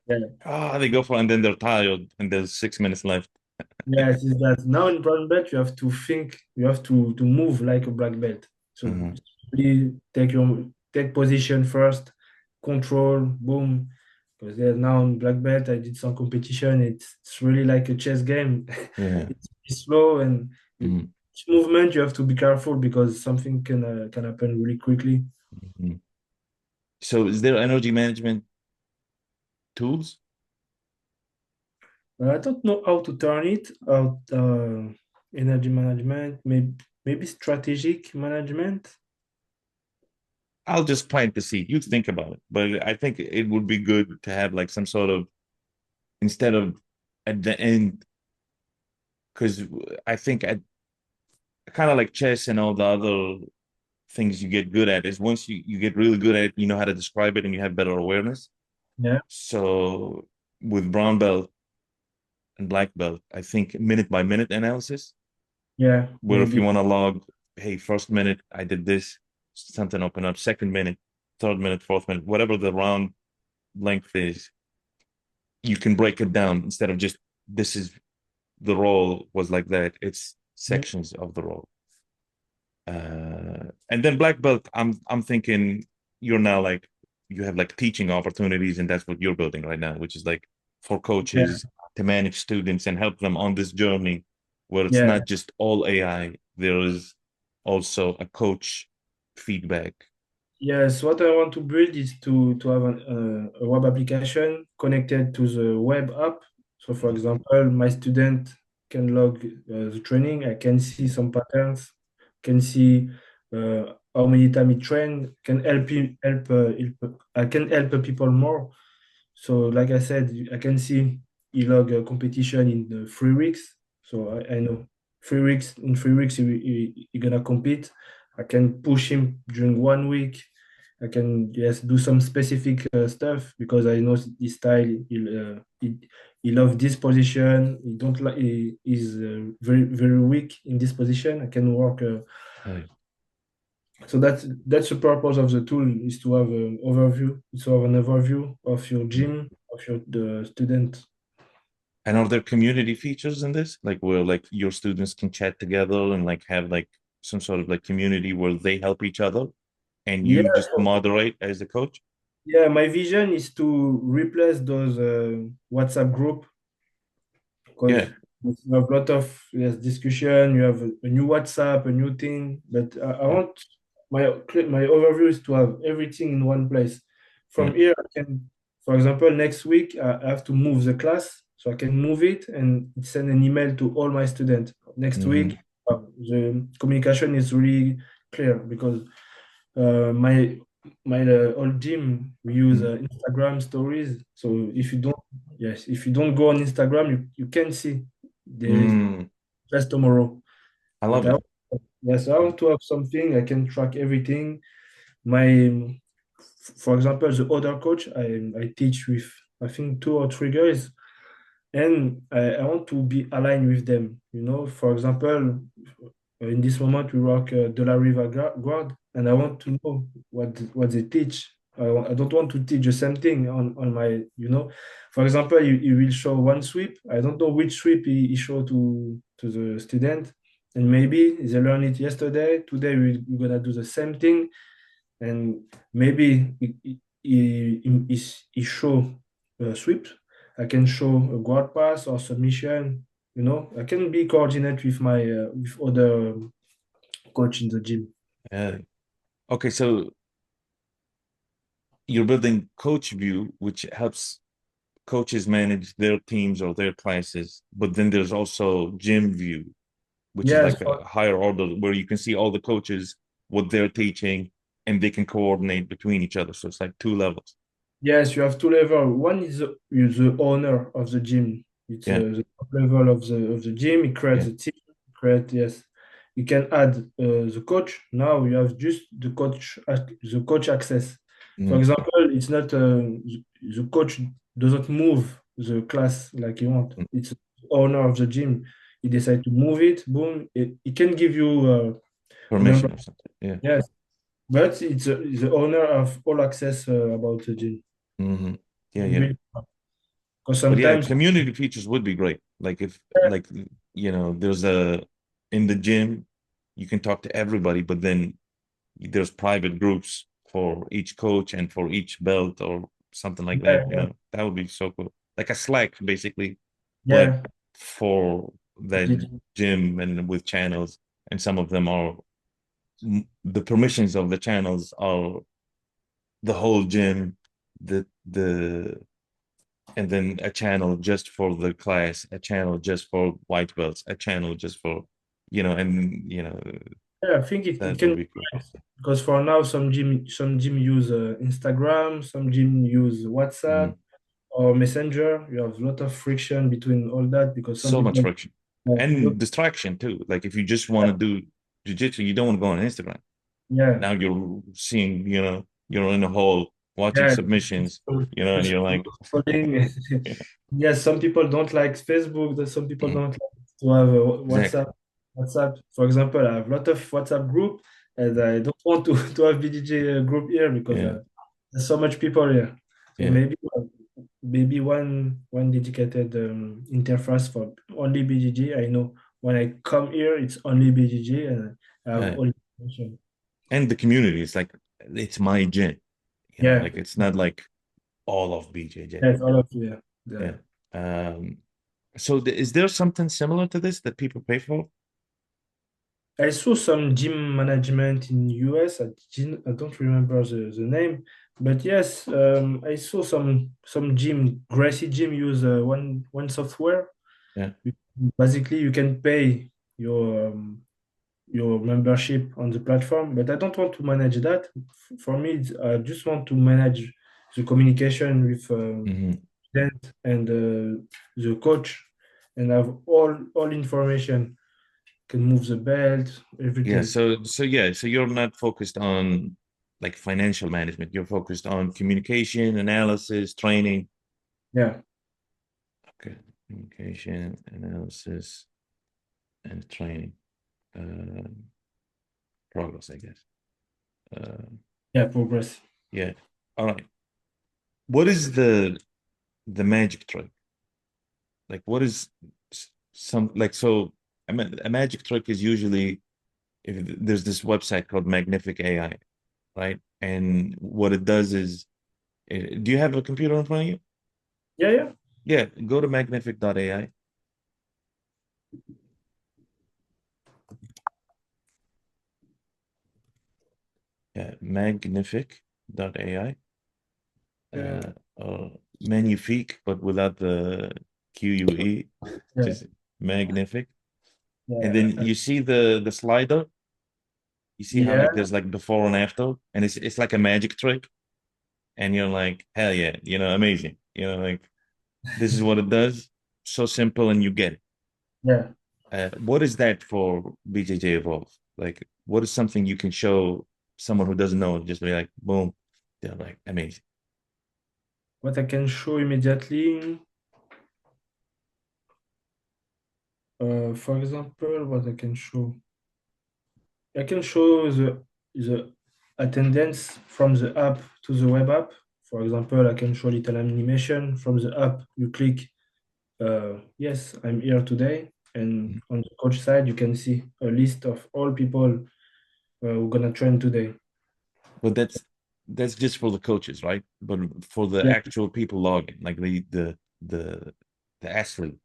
Yeah. they go for, and then they're tired, and there's 6 minutes left. Yes, is that now in brown belt you have to think, you have to move like a black belt. So Mhm. really take position first, control, boom. Because now in black belt I did some competition. It's really like a chess game. Yeah. It's slow and Mhm. each movement you have to be careful because something can happen really quickly. Mhm. So, is there energy management tools? I don't know how to turn it out. Energy management, maybe strategic management. I'll just plant the seed. You think about it, but I think it would be good to have like some sort of, instead of at the end, because I think at kind of like chess and all the other things you get good at is once you get really good at it, you know how to describe it and you have better awareness. Yeah, So with brown belt and black belt, I think minute by minute analysis, yeah, where if you maybe. want to log, hey, first minute I did this, something open up, second minute, third minute, fourth minute, whatever the round length is, you can break it down instead of just this is the role was like that. It's Yeah. sections of the role. And then black belt, I'm thinking you're now like you have like teaching opportunities, and that's what you're building right now, which is like for Yeah, coaches to manage students and help them on this journey where it's yeah. not just all AI. There is also a coach feedback. Yes, what I want to build is to have a web application connected to the web app. So, for example, my student can log the training. I can see some patterns, can see how many time he trained, can help. I can help people more. So, like I said, I can see he log a competition in 3 weeks. So I know 3 weeks. In 3 weeks, he gonna compete. I can push him during 1 week. I can just do some specific stuff because I know his style. He loves this position. He don't like. He is very weak in this position. I can work. Right. So that's the purpose of the tool is to have an overview. To have an overview of your Mm. gym, of your the student. And are there community features in this, like where like your students can chat together and like have like some sort of like community where they help each other and Yeah, you just moderate as the coach? yeah. My vision is to replace those WhatsApp group because Yeah. you have a lot of yes, discussion. You have a new WhatsApp, a new thing. But I Yeah. want my overview is to have everything in one place. Yeah. From here, I can, for example, next week I have to move the class, so I can move it and send an email to all my students. Next Hmm. week, the communication is really clear because my old gym we use Instagram stories. So if you don't go on Instagram, you can see there is Mm. just tomorrow. I But love it. yes, I want to have something I can track everything. For example, the other coach I teach with I think 2 or 3 guys, and I want to be aligned with them. For example, in this moment we work De La Riva Guard, and I want to know what they teach. I don't want to teach the same thing on my. For example, he will show one sweep. I don't know which sweep he show to the student, and maybe they learned it yesterday. Today we're gonna do the same thing, and maybe he show a sweep. I can show a guard pass or submission. I can be coordinate with my with other coach in the gym. Uh, okay, so you're building coach view, which helps coaches manage their teams or their classes, but then there's also gym view, which is Yes, like a higher order where you can see all the coaches, what they're teaching, and they can coordinate between each other. So it's like two levels. yes, you have two levels. One is the owner of the gym. It's Yeah, the top level of the gym. He creates yeah. a team. Create yes. You can add the coach. Now you have just the coach access. For Mm, example, it's not the coach doesn't move the class like you want. mm. It's the owner of the gym. He decide to move it. Boom. He can give you a number. Permission or something. Yeah. Yes, But it's the owner of all access about the gym. Hmm. Yeah, yeah. Because But yeah, sometimes, community features would be great. Like if like there's a in the gym, you can talk to everybody, but then there's private groups for each coach and for each belt or something like that. yeah, That would be so cool. Like a Slack, basically, but yeah, for the GG. gym and with channels, and some of them are the permissions of the channels are the whole gym, the and then a channel just for the class, a channel just for white belts, a channel just for, and Yeah, I think it that can would be be cool. nice. Because for now, some gym use Instagram, some gym use Mhm. WhatsApp or Messenger. You have a lot of friction between all that because some So much people, friction and distraction too. Like if you just want to do jiu-jitsu, you don't want to go on Instagram. yeah, Now you're seeing, you're in a hall watching yeah, submissions, and just you're like, scrolling. Yes, some people don't like Facebook. Some people mhm, don't like to have a exactly. WhatsApp. WhatsApp, for example, I have a lot of WhatsApp group, and I don't want to, to have BDJ group here because Yeah, there's so much people here. So yeah, maybe one dedicated interface for only BGG. I know when I come here, it's only BGG, and I have yeah. all information. And the community, it's like it's my gym, Yeah, like it's not like all of BJJ. yes, all of you. Yeah. Yeah. So is there something similar to this that people pay for? I saw some gym management in US. I don't remember the name, but yes, I saw some gym, Gracie gym use one software. Yeah. Basically, you can pay your membership on the platform, but I don't want to manage that. For me, I just want to manage the communication with Hmm. student and the coach, and have all information. Can move the belt, Yeah. everything. So you're not focused on like financial management. You're focused on communication, analysis, training. Yeah. Okay. Communication, analysis, and training. Uh, Progress, I guess. Uh, Yeah, progress. yeah. All right. What is the magic trick? Like, what is some like so? I mean, a magic trick is usually if there's this website called Magnific AI, right? And what it does is, do you have a computer in front of you? Yeah, yeah, Yeah, go to magnific.ai. Yeah, magnific.ai. yeah, Or magnifique, but without the QUE, yeah, just magnific. And yeah, then you see the slider. You see how like yeah, there's like before and after, and it's like a magic trick, and you're like, hell yeah, amazing. Like this is what it does. So simple, and you get it. yeah. What is that for BJJ Evolve? Like, what is something you can show someone who doesn't know? Just be like, boom, they're like amazing. What I can show immediately, for example, what I can show the attendance from the app to the web app. For example, I can show little animation from the app. You click, yes, I'm here today, and Mhm. on the coach side, you can see a list of all people who gonna train today. But that's just for the coaches, right? But for the Yeah. actual people logging, like the the athlete,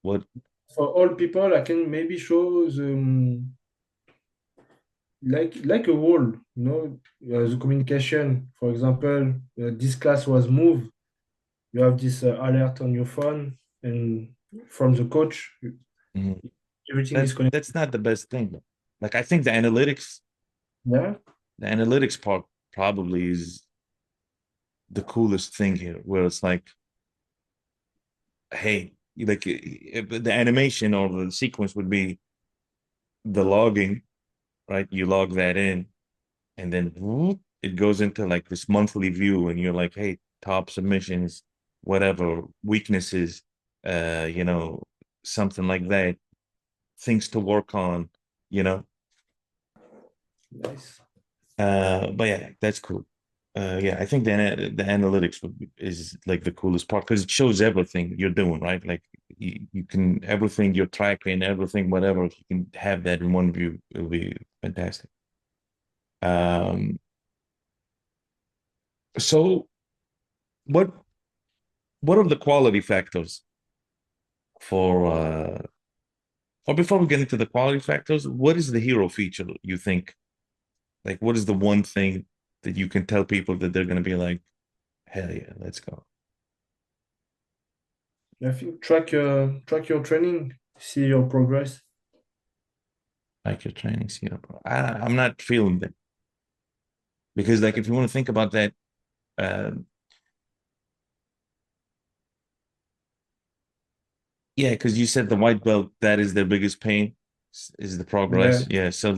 what? For all people, I can maybe show like a wall, the communication. For example, this class was moved. You have this alert on your phone, and from the coach, Mhm. everything is That's connected. not the best thing, though. Like I think Yeah, the analytics part probably is the coolest thing here, where it's like, hey, like the animation or the sequence would be the logging, right? You log that in, and then whoop, it goes into like this monthly view, and you're like, hey, top submissions, whatever weaknesses, uh, you know, something like that, things to work on, you know. nice. But yeah, that's cool. Yeah, I think the analytics is like the coolest part because it shows everything you're doing, right? Like you can everything you're tracking, everything, whatever, if you can have that in one view, it'll be fantastic. Um, so what what are the quality factors for or before we get into the quality factors, what is the hero feature you think? Like what is the one thing that you can tell people that they're gonna be like, hell yeah, let's go. I think track your training, see your progress. Like your training, you know, I'm not feeling that because, like, if you want to think about that, uh, yeah, because you said the white belt that is their biggest pain is the Yeah, progress. Yeah, so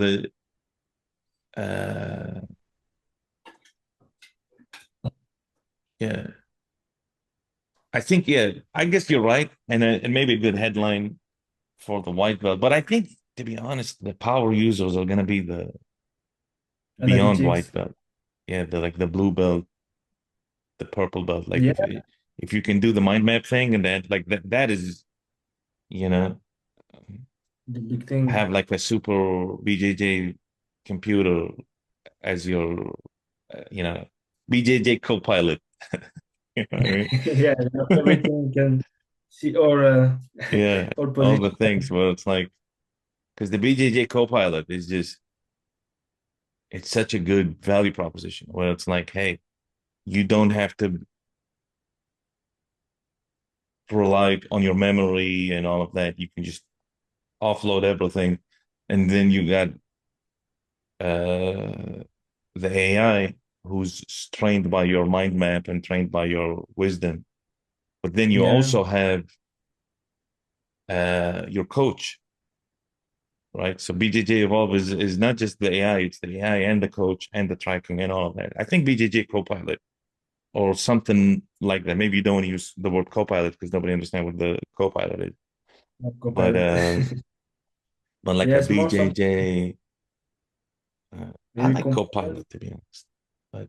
uh, yeah, I think yeah, I guess you're right, and maybe a good headline for the white belt. But I think, to be honest, the power users are gonna be the beyond white analytics. belt. Yeah, the like the blue belt, the purple belt. Like Yeah, if you can do the mind map thing and that like that is you know the big thing. have like a super BJJ computer as your BJJ co-pilot. You know what I mean? Yeah, everything you can see or Yeah, all all position. the things where it's like because the BJJ co-pilot is just it's such a good value proposition where it's like, hey, you don't have to rely on your memory and all of that. You can just offload everything, and then you got uh, the AI who's trained by your mind map and trained by your wisdom. But then you Yeah, also have your coach, right? So BJJ Evolve is not just the AI, it's the AI and the coach and the tracking and all of that. I think BJJ Copilot or something like that. Maybe you don't want to use the word Copilot because nobody understands what the Copilot is. But co-pilot. like a Yes, more some BJJ, I maybe like companion. Copilot to be honest. But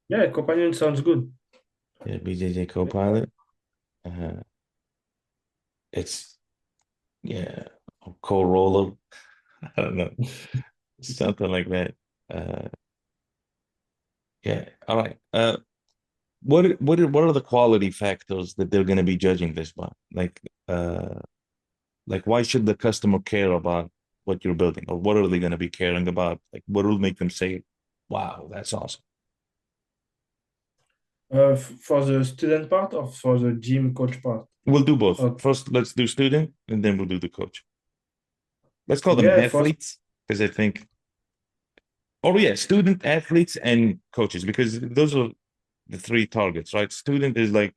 Yeah, companion sounds good. yeah, BJJ Copilot, uh, it's yeah, a co-roller. I don't know, something like that. Uh, yeah, all right. What are the quality factors that they're going to be judging this by? Uh, like why should the customer care about what you're building, or what are they going to be caring about? Like what will make them say, "Wow, that's awesome." For the student part or for the gym coach part? We'll do both. Uh, First, let's do student, and then we'll do the coach. Let's call them yeah, first, athletes because I think, oh yeah, student, athletes, and coaches because those are the three targets, right? Student is like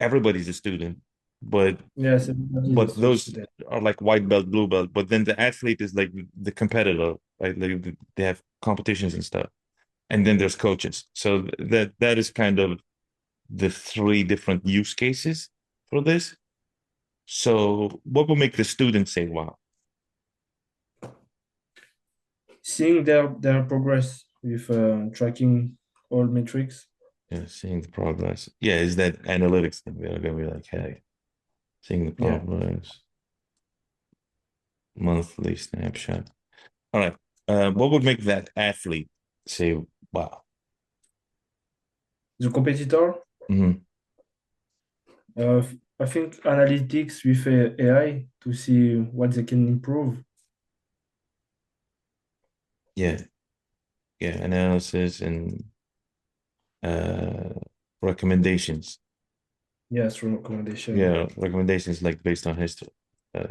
everybody's a student, but yes, everybody but is a those student. are like white belt, blue belt. But then the athlete is like the competitor, right? Like they have competitions and stuff. And then there's coaches. So that is kind of the three different use cases for this. So what will make the student say, "Wow"? Seeing their progress with tracking all metrics. Yeah, seeing the progress. Yeah, is that analytics thing? They're gonna be like, "Hey, seeing the Yeah, progress, monthly snapshot." All right. What would make that athlete say, "Wow"? the competitor. Mhm. Uh, I think analytics with AI to see what they can improve. Yeah, yeah, analysis and uh, recommendations. Yes, recommendation. Yeah, recommendations like based on history. Uh,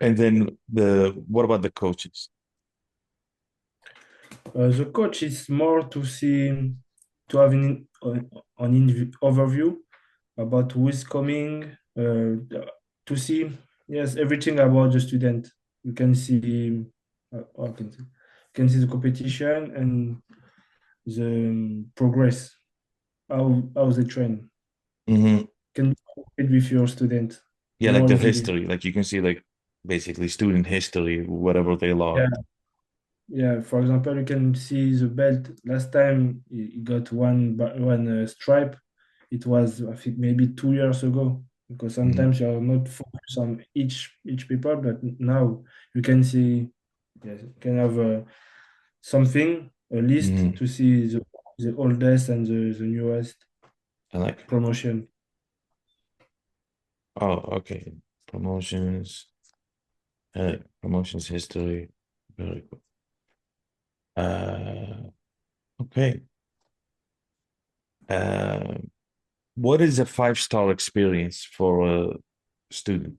and then what about the coaches? The coach is more to see to have an overview about who is coming, to see yes everything about the student. You can see how can say, you can see the competition and the progress, how they train. Hmm. Can be with your student Yeah, like more their easily. history. Like you can see like basically student history, whatever they Yeah, logged. yeah. For example, you can see the belt. Last time he got one stripe. It was, I think, maybe 2 years ago. Because Mm-hmm. sometimes you are not focused on each people, but now you can see, yes, you can have something, a list Mm-hmm. to see the oldest and the newest I like it. promotion. Oh, okay. Promotions, promotions history. Very good. Okay. Uh, what is a five-star experience for a student?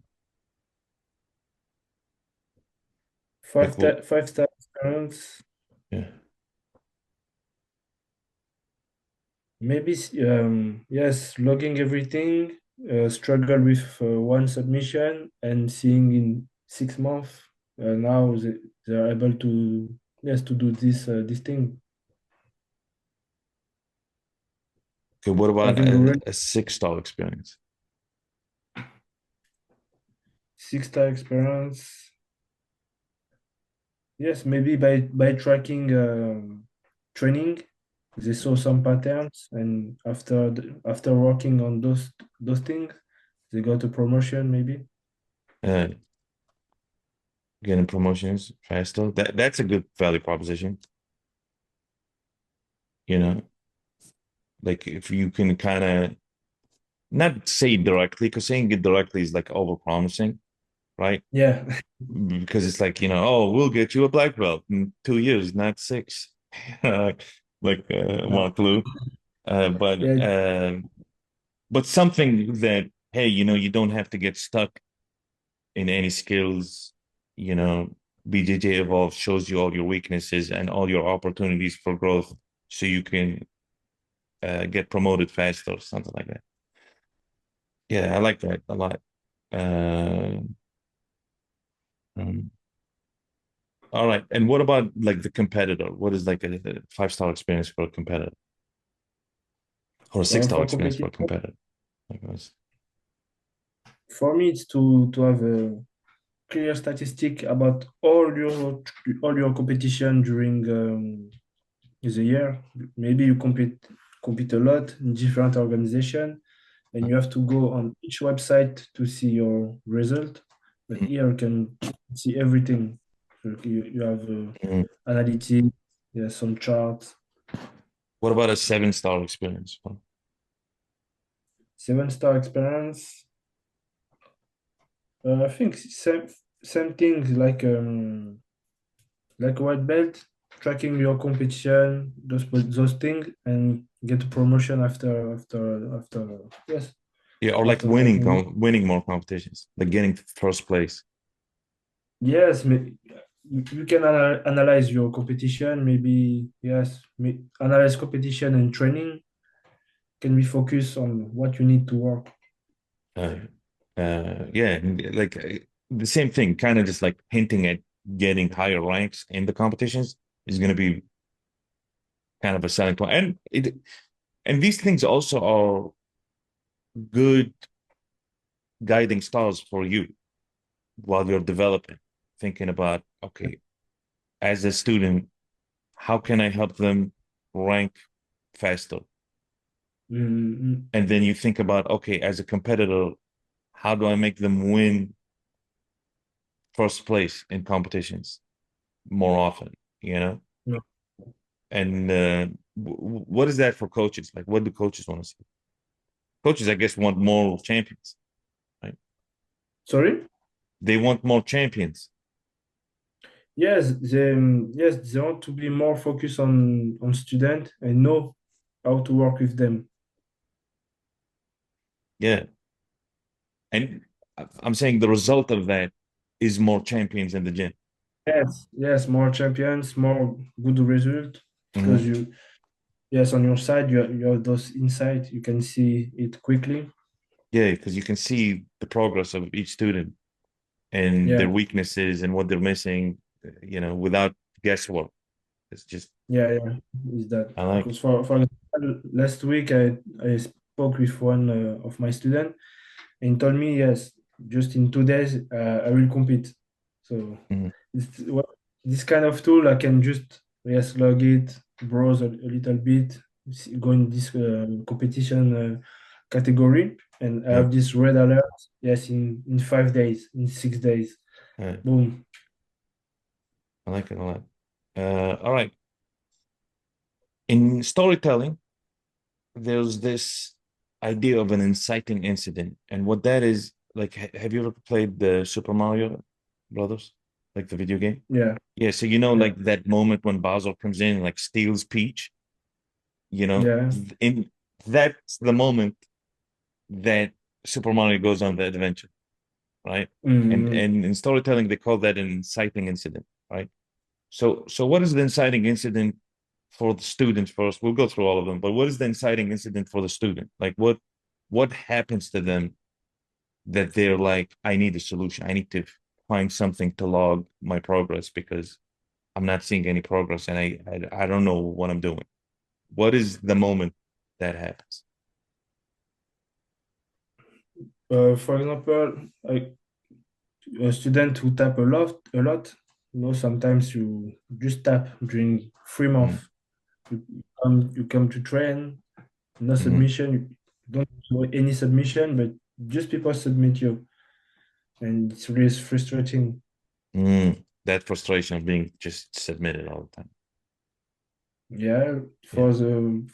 Like, well, 5 star experience. yeah. Maybe, yes, logging everything, struggle with one submission and seeing in 6 months, now they are able to, yes, to do this thing. Okay, what about Having already a six-star experience? 6 star experience, yes, maybe by tracking training, they saw some patterns, and after working on those things, they got a promotion maybe. Uh, getting promotions faster. That's a good value proposition. You know, like if you can kind of not say it directly, because saying it directly is like overpromising, right? Yeah. Because it's like, oh, we'll get you a black belt in 2 years, not six. Like No. one clue. Uh, but Yeah. um, but something that, hey, you don't have to get stuck in any skills. You know, BJJ Evolve shows you all your weaknesses and all your opportunities for growth, so you can get promoted faster, something like that. Yeah, I like that a lot. Uh, um, all right. And what about like the competitor? What is like a five-star experience for a competitor or a six-star For experience for competition, a competitor? Like this. for me, it's to have a clear statistic about all your competition during the year. Maybe you compete a lot in different organizations, and you have to go on each website to see your result. But Mhm. here you can see everything. So you have Mhm. analytics, yeah, some charts. What about a seven-star experience? 7 star experience. I think same things like white belt, tracking your competition, those things, and get a promotion after yes, Yeah, or like after tracking. winning more competitions, like getting first place. Yes, you can analyze your competition. Maybe yes, analyze competition and training. Can be focused on what you need to work. Uh, yeah, and, like the same thing, kind of just like hinting at getting higher ranks in the competitions is going to be kind of a selling point. And these things also are good guiding stars for you while you're developing, thinking about, okay, as a student, how can I help them rank faster? Mm, And then you think about, okay, as a competitor, how do I make them win first place in competitions more often, you know? no. And what is that for coaches? Like, what do coaches want to see? Coaches, I guess, want more champions, right? Sorry? They want more champions. Yes, they want to be more focused on student and know how to work with them. Yeah. And I'm saying the result of that is more champions in the gym. Yes, more champions, more good result because Hmm. yes, on your side you have those insights. You can see it quickly. Yeah, because you can see the progress of each student and their Yeah, weaknesses and what they're missing, without guesswork. It's just, yeah. Is that I like because for example, last week I spoke with one of my student and he told me yes. just in 2 days, I will compete. So Mhm. well, this kind of tool, I can just yes log it, browse a little bit, go in this competition category, and I Yeah, have this red alert. Yes, in 5 days, in 6 days, yeah, boom. I like it a lot. All right. In storytelling, there's this idea of an inciting incident, and what that is like. Have you ever played the Super Mario Brothers, like the video game? Yeah, Yeah. So yeah, like that moment when Bowser comes in and like steals Peach. yeah. In that's the moment that Super Mario goes on the adventure, right? Mm, And in storytelling, they call that an inciting incident, right? So what is the inciting incident for the student first? We'll go through all of them, but what is the inciting incident for the student? Like what happens to them that they're like, I need a solution. I need to find something to log my progress because I'm not seeing any progress and I don't know what I'm doing. What is the moment that happens? for example, a student who tap a lot, sometimes you just tap during 3 months. Mm, You come to train, no mhm. submission, you don't do any submission, but just people submit you, and it's really frustrating. That frustration of being just submitted all the time. Yeah, Yeah. for the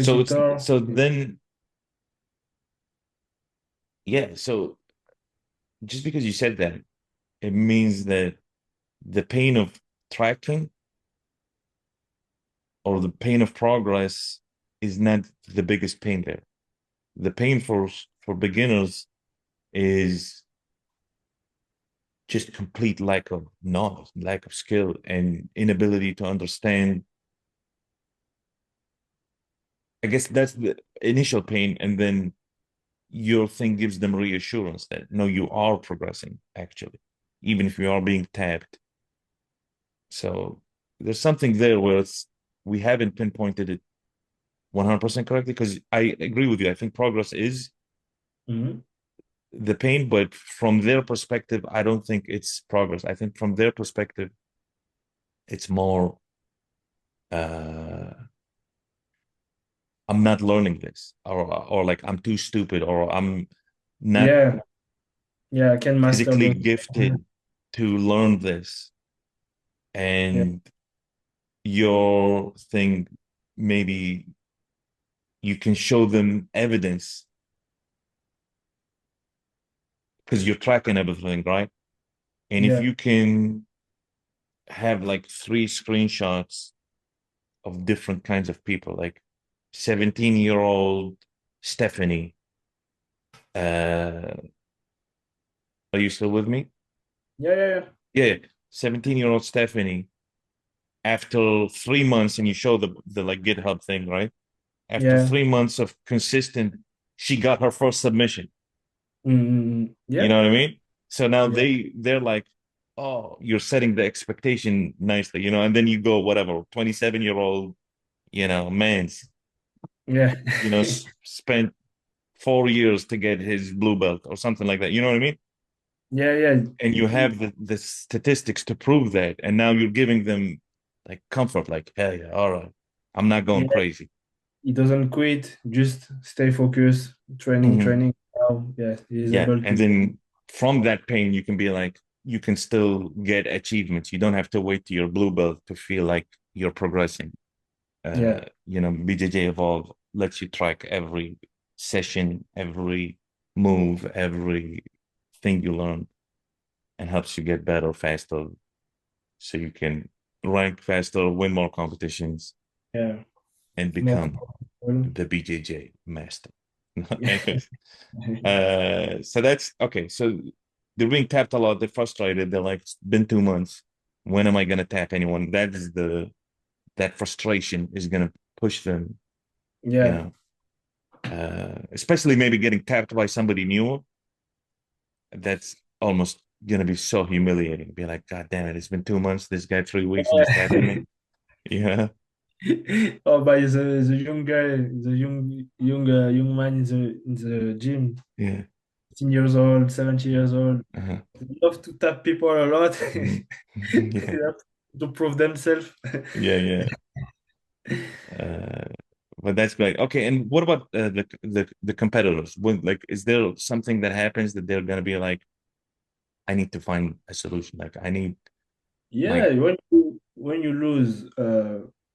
So it's competitor, so then yeah, so just because you said that, it means that the pain of tracking or the pain of progress is not the biggest pain there. The pain for beginners is just complete lack of knowledge, lack of skill, and inability to understand. I guess that's the initial pain, and then your thing gives them reassurance that no, you are progressing actually, even if you are being tapped. So there's something there where we haven't pinpointed it 100% correctly because I agree with you. I think progress is Mhm. the pain, but from their perspective, I don't think it's progress. I think from their perspective, it's more uh I'm not learning this, or like I'm too stupid, or I'm not Yeah, yeah, I can master physically those. gifted to learn this. Yeah, And your thing, maybe you can show them evidence because you're tracking everything, right? And if yeah, you can have like three screenshots of different kinds of people, like 17-year-old Stephanie. Are you still with me? yeah, yeah, yeah, Yeah, 17-year-old Stephanie. After 3 months, and you show the like GitHub thing, right? After yeah, 3 months of consistent, she got her first submission. You yeah, know what I mean? So now yeah, they're like, oh, you're setting the expectation nicely, and then you go whatever, 27-year-old, man's, yeah, spent 4 years to get his blue belt or something like that. You know what I mean? yeah, yeah. And you have the statistics to prove that. And now you're giving them like comfort, like, hey, all right, I'm not going Yeah, crazy. he doesn't quit, just stay focused, training, Mhm. training. Now, yeah, he is Yeah. able And to. then from that pain, you can be like, you can still get achievements. You don't have to wait to your blue belt to feel like you're progressing. Yeah, BJJ Evolve lets you track every session, every move, every thing you learn, and helps you get better faster so you can rank faster, win more competitions, yeah, and more become comfortable. the BJJ master. Yeah, Anyways, so that's okay. So they're being tapped a lot. They're frustrated. They're like, it's been 2 months. When am I going to tap anyone? That frustration is going to push them, you yeah, know, especially maybe getting tapped by somebody new. That's almost going to be so humiliating. Be like, God damn it. It's been 2 months. This guy 3 weeks and he's tapping me. Yeah. oh, but the young guy, the young man in the gym. Yeah. 18 years old, 70 years old. Uh-huh. They love to tap people a lot. Mhm. They Yeah, have to prove themselves. yeah, yeah. Uh, but that's great. Okay, and what about the competitors? When, like, is there something that happens that they're gonna be like, I need to find a solution. Like, I need Yeah, like, when you lose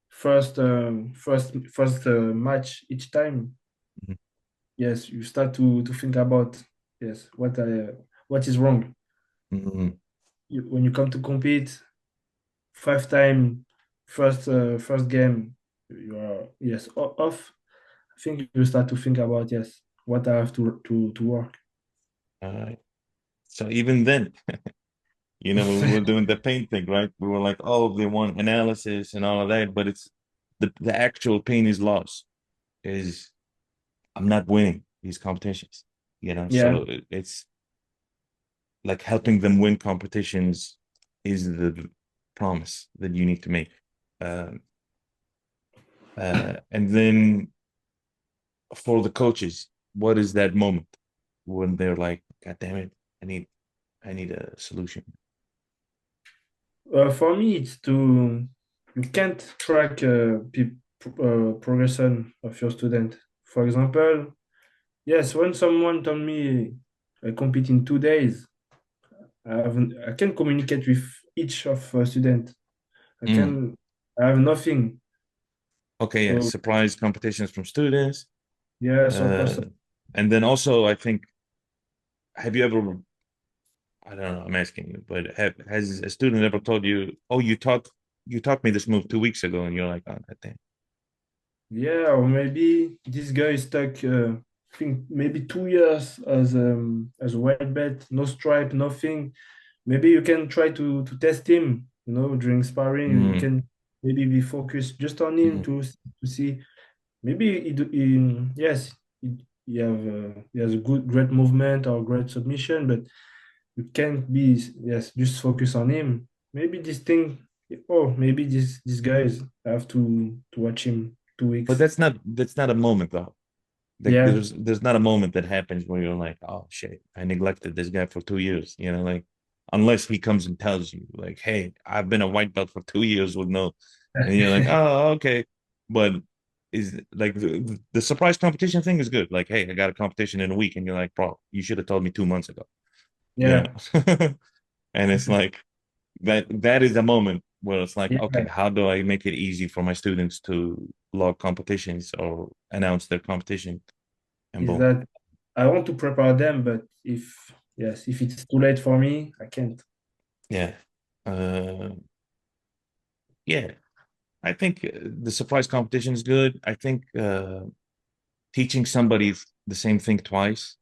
first match each time, mhm, yes, you start to think about yes what is wrong. mhm. When you come to compete, 5 time first game, you are yes off. I think you start to think about yes what I have to work. All right. So even then, when we were doing the pain thing, right? We were like, oh, they want analysis and all of that, but it's the actual pain is lost. Is I'm not winning these competitions, Yeah, So it's like helping them win competitions is the promise that you need to make. Um, and then for the coaches, what is that moment when they're like, God damn it, I need I need a solution. for me it's to you can't track progression of your student. For example, yes, when someone told me I compete in 2 days, I can communicate with each of student. I Mm. can I have nothing. Okay, yeah, So surprise competitions from students. yes, of course. Uh, and then also, I think, have you ever, I don't know, I'm asking you, but has a student ever told you, oh, you taught me this move 2 weeks ago, and you're like, oh, that thing. Yeah, or maybe this guy is stuck. I think maybe 2 years as a white belt, no stripe, nothing. Maybe you can try to test him. During sparring, you Mm, can maybe be focused just on him mm. to see. Maybe yes, he has a great movement or great submission, but you can't be yes just focus on him. Maybe this thing. Oh, maybe this guys have to watch him two But weeks. that's not a moment though. Like Yeah, there's not a moment that happens where you're like, oh shit, I neglected this guy for 2 years. Like unless he comes and tells you, like, hey, I've been a white belt for 2 years with no, and you're like, oh, okay. But is like the surprise competition thing is good. Like, hey, I got a competition in a week, and you're like, bro, you should have told me 2 months ago. You yeah, know, and it's like that is a moment where it's like, okay, yeah. how do I make it easy for my students to log competitions or announce their competition? And Is boom. that I want to prepare them, but if it's too late for me, I can't. Yeah. Yeah. I think the surprise competition is good. I think teaching somebody the same thing twice,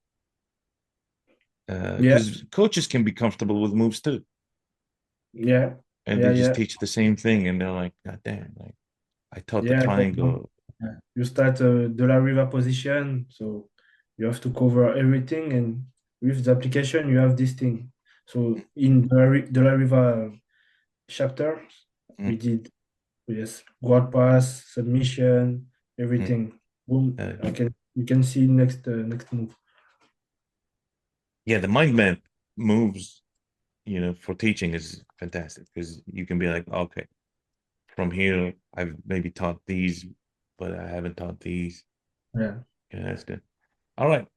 Yeah, because coaches can be comfortable with moves too. yeah, And yeah, they just yeah, teach the same thing and they're like, God damn, like I taught the yeah. For example, triangle. you start a dollar river position, so you have to cover everything, and with the application, you have this thing. So in dollar river chapter, we Mm, did yes, guard pass, submission, mm. everything. Boom. Uh, You can see next move. yeah, the mind map moves, for teaching is fantastic because you can be like, okay, from here, I've maybe taught these, but I haven't taught these. Yeah. Yeah, that's good. All right.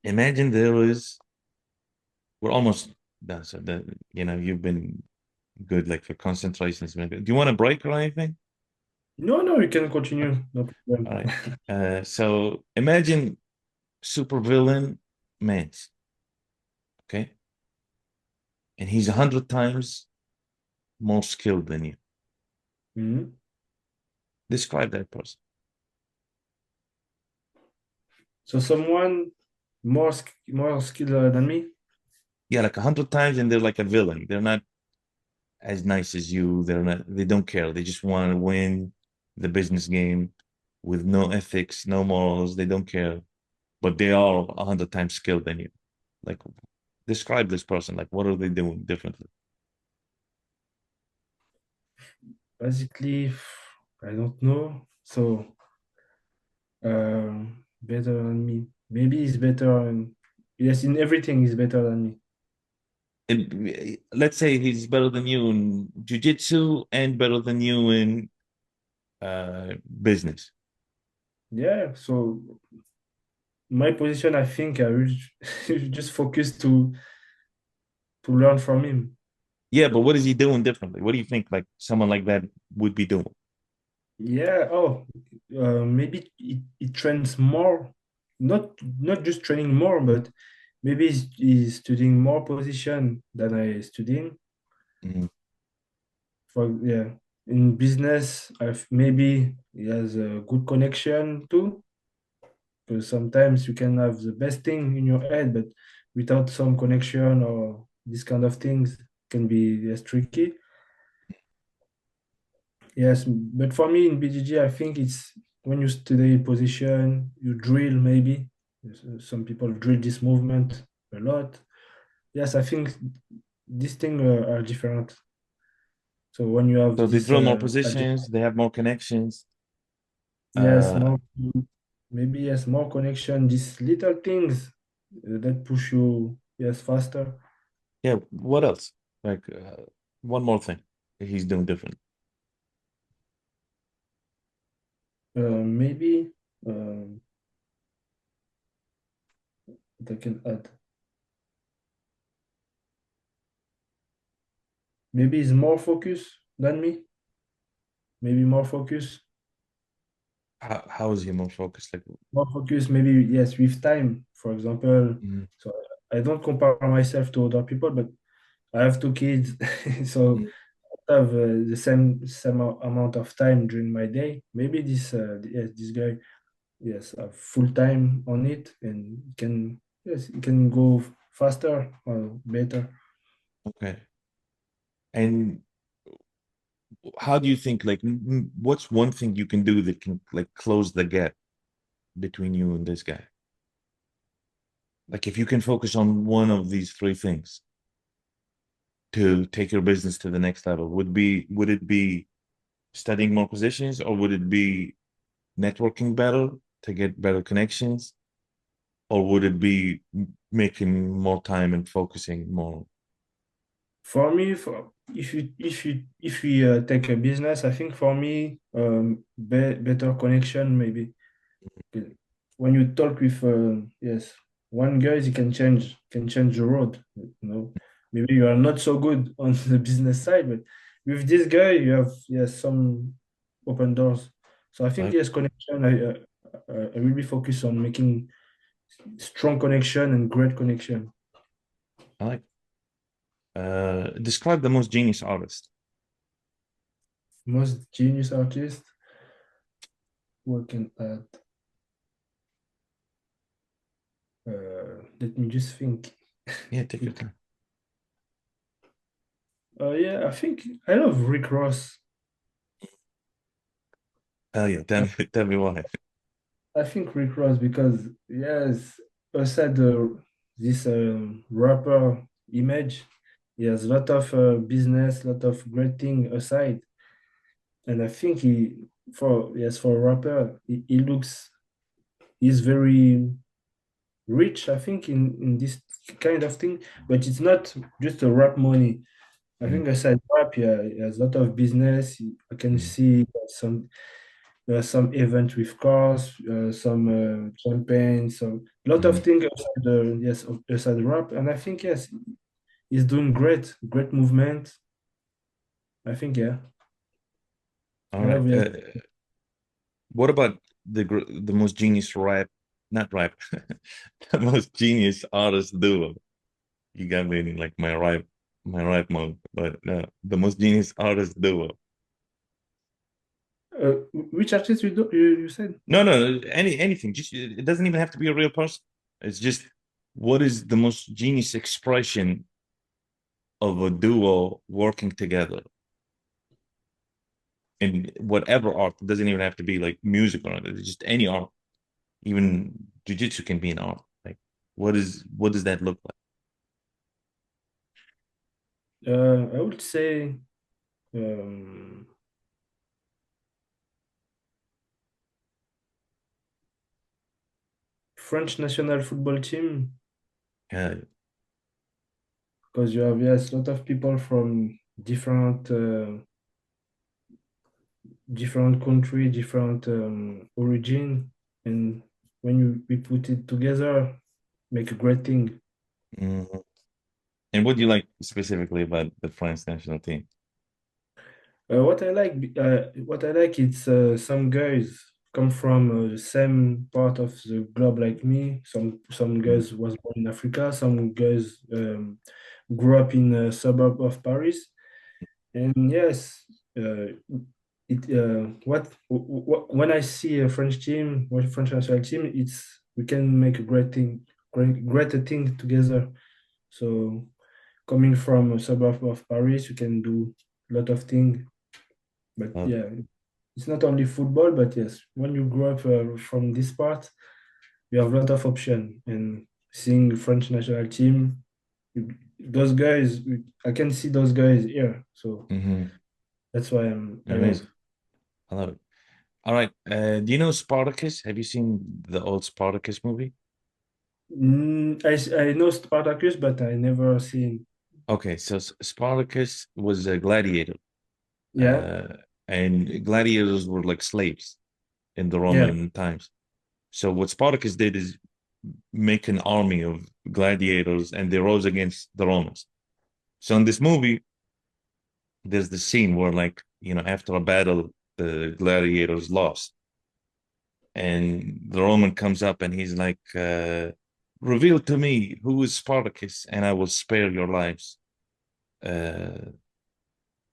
Imagine there is, we're almost done. So that, you've been good, like for concentration. It's been good. Do you want a break or anything? No, no, you can continue. Okay. No All problem. right. So imagine supervillain Mance, okay? And he's 100 times more skilled than you. Mhm. Describe that person. So someone more skilled than me. Yeah, like 100 times, and they're like a villain. They're not as nice as you. They're not. They don't care. They just want to win the business game with no ethics, no morals. They don't care, but they are 100 times skilled than you. Like, describe this person. Like, what are they doing differently? Basically, I don't know. So better than me. Maybe he's better Yes, in everything he's better than me. Let's say he's better than you in jujitsu and better than you in business. Yeah, so my position, I think I will just focus to learn from him. Yeah, but what is he doing differently? What do you think like someone like that would be doing? Yeah, maybe it trains more, not just training more, but maybe he's studying more position than I studying. Mhm. For yeah, in business, I've maybe he has a good connection too, because sometimes you can have the best thing in your head, but without some connection or this kind of things can be less tricky. Yes, but for me in BGG, I think it's when you study position, you drill maybe. Some people drill this movement a lot. Yes, I think these things are different. So when you have So they this, drill more positions, they have more connections. yes, Uh, more maybe yes, more connection. These little things that push you yes faster. yeah, what else? Like one more thing that he's doing different. Maybe um, that I can add. Maybe he's more focused than me. Maybe more focus. How is he more focused? Like, More focus, maybe yes, with time. For example, mm, so I don't compare myself to other people, but I have two kids, so mm, I have the same amount of time during my day. Maybe yes, this guy yes have full time on it and can yes he can go faster or better. okay. And how do you think, like, what's one thing you can do that can like close the gap between you and this guy? Like, if you can focus on one of these three things to take your business to the next level, would it be studying more positions, or would it be networking better to get better connections, or would it be making more time and focusing more? For me, for if we take a business, I think for me better connection maybe. Okay. When you talk with yes one guy, he can change the road. Maybe you are not so good on the business side, but with this guy you have yes some open doors. So I think Like, yes connection. I will be focused on making strong connection and great connection. I like. Describe the most genius artist. Most genius artist working at. Let me just think. Yeah, take your time. Yeah, I think I love Rick Ross. Hell yeah, tell me why. I think Rick Ross because yes, aside this rapper image, he has a lot of business, lot of great thing aside, and I think for a rapper, he looks he's very rich. I think in this kind of thing, but it's not just a rap money. I Mm, think aside rap, yeah, he has a lot of business. I can mm, see some event with cars, some champagne, some lot of mm. things outside outside rap, and I think yes, he's doing great movement. I think yeah, All I right. love yes. What about the most genius rap, not rap, the most genius artist duo? You got me in like my rap mode, but the most genius artist duo. Which artist you said? No, no, anything. Just it doesn't even have to be a real person. It's just what is the most genius expression of a duo working together in whatever art. It doesn't even have to be like music or anything. It's just any art. Even jujitsu can be an art. Like, what does that look like? I would say um, French national football team. Yeah. because you have, yes, a lot of people from different country, different origin, and when we put it together, make a great thing. Mhm. And what do you like specifically about the French national team? What I like, it's some guys come from the same part of the globe like me. Some Mhm. guys was born in Africa. Some guys grew up in a suburb of Paris. And yes, it when I see a French team, or French national team, it's we can make a greater thing together. So coming from a suburb of Paris, you can do a lot of things. But Uh, yeah, it's not only football, but yes, when you grow up from this part, you have a lot of option. And seeing French national team, those guys, I can see those guys here. So mhm. that's why I love. Amazing. I love it. All right. Do you know Spartacus? Have you seen the old Spartacus movie? I know Spartacus, but I never seen. Okay, so Spartacus was a gladiator, Yeah, uh, and gladiators were like slaves in the yeah. Roman times. So what Spartacus did is make an army of gladiators, and they rose against the Romans. So in this movie, there's the scene where, like, after a battle, the gladiators lost, and the Roman comes up and he's like, "Reveal to me who is Spartacus, and I will spare your lives." Uh,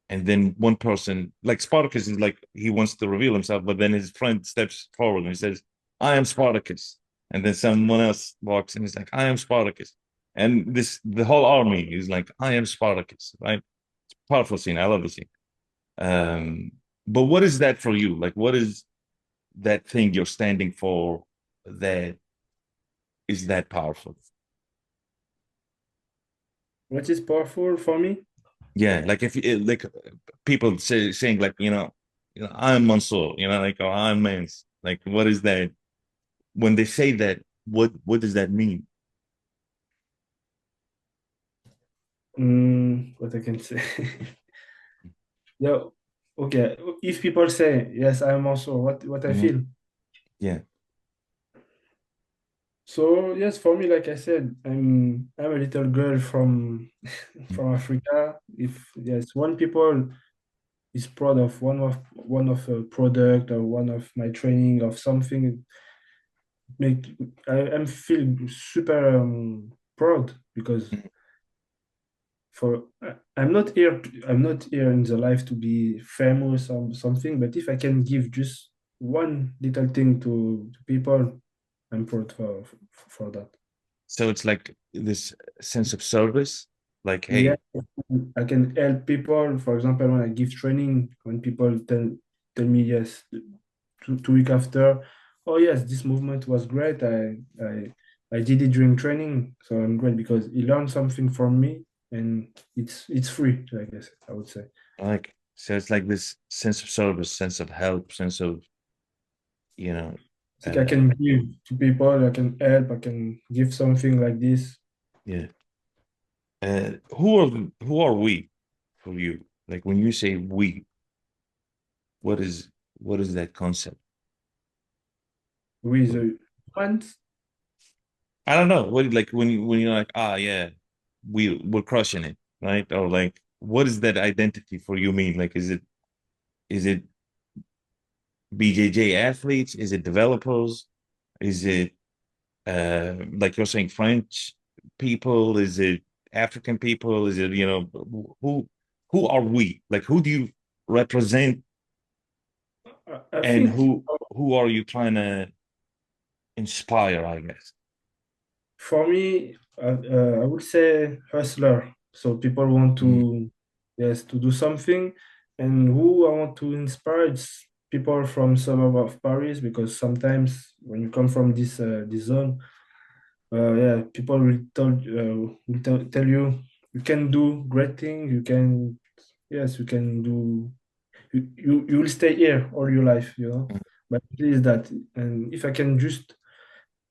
and then one person, like Spartacus, is like he wants to reveal himself, but then his friend steps forward and he says, "I am Spartacus." And then someone else walks and he's like, "I am Spartacus." And the whole army is like, "I am Spartacus," right? Powerful scene. I love the scene. Um, but what is that for you? Like, what is that thing you're standing for that is that powerful? What is powerful for me? Yeah, like if like people saying like I'm Mansour, like, or I'm Mans. Like, what is that? When they say that, what does that mean? What I can say. Yeah, okay. If people say yes, I am also what I Mhm. feel. Yeah. So yes, for me, like I said, I'm a little girl from from Africa. If yes, one people is proud of one of a product or one of my training of something, make I'm feel super proud because I'm not here in the life to be famous or something, but if I can give just one little thing to people, I'm proud for that. So it's like this sense of service, like, Yeah, hey, I can help people. For example, when I give training, when people tell me yes, 2 weeks after, oh yes, this movement was great. I did it during training, so I'm great because he learned something from me, and it's free. I guess I would say. like, so it's like this sense of service, sense of help, sense of, you know, I think I uh, can give to people. I can help. I can give something like this. yeah. Who are we for you? Like when you say we, what is what is that concept? With a humans, I don't know. What, like when you're like, ah, yeah, we're crushing it, right? Or like, what does that identity for you mean? Like, is it BJJ athletes? Is it developers? Is it like you're saying French people? Is it African people? Is it, who who are we? Like, who do you represent, I and think who are you trying to inspire, I guess? for me, I would say hustler. So people want Mm, to, yes, to do something, and who I want to inspire is people from suburb of Paris because sometimes when you come from this zone, yeah, people will tell you you can do great things. You can, yes, you can do. You will stay here all your life, you know. mm, But please that, and if I can just,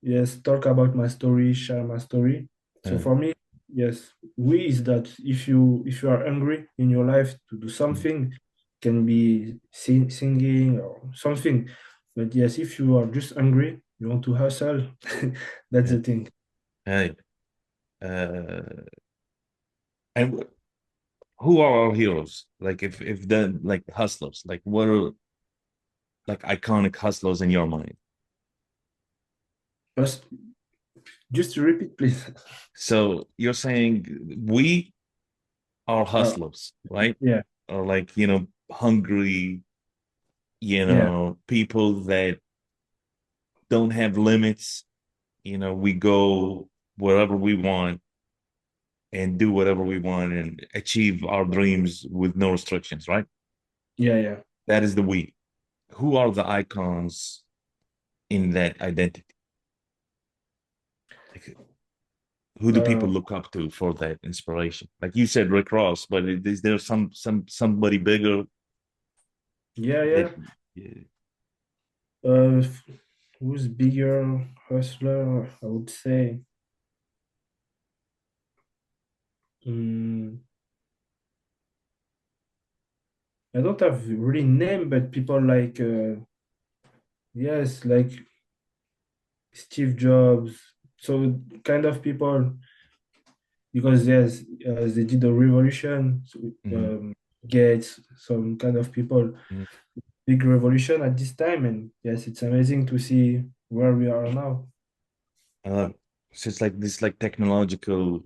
yes, talk about my story, share my story. So for me, yes, we is that if you are hungry in your life to do something, can be singing or something. But yes, if you are just hungry, you want to hustle, that's yeah. the thing. Hey, uh, and who are our heroes? Like if the like hustlers, like what are like iconic hustlers in your mind? Just just to repeat, please. So you're saying we are Uh, hustlers, right? yeah, Or like, hungry, yeah, people that don't have limits. We go wherever we want and do whatever we want and achieve our dreams with no restrictions, right? yeah, yeah. That is the we. Who are the icons in that identity? Like, who do people Uh, look up to for that inspiration? Like you said, Rick Ross, but is there somebody bigger yeah, that? yeah. Yeah. Uh, who's bigger hustler? I would say. Mm, I don't have really name, but people like yes, like Steve Jobs. So kind of people because yes, they did the revolution. So, Mhm, Gates, some kind of people, mhm. big revolution at this time, and yes, it's amazing to see where we are now. Uh, so it's like this like technological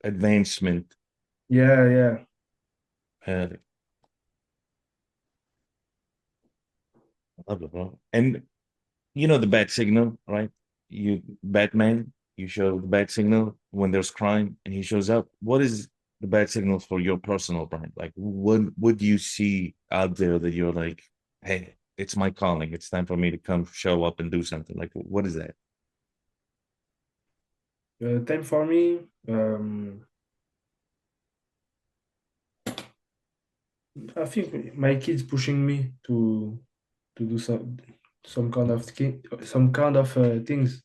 advancement. Yeah, yeah, Uh, I love it, bro. And the bad signal, right? Batman, you show the bad signal when there's crime and he shows up. What is the bad signal for your personal brand? Like, what do you see out there that you're like, hey, it's my calling. It's time for me to come show up and do something. Like, what is that? time for me. I think my kids pushing me to do some kind of things.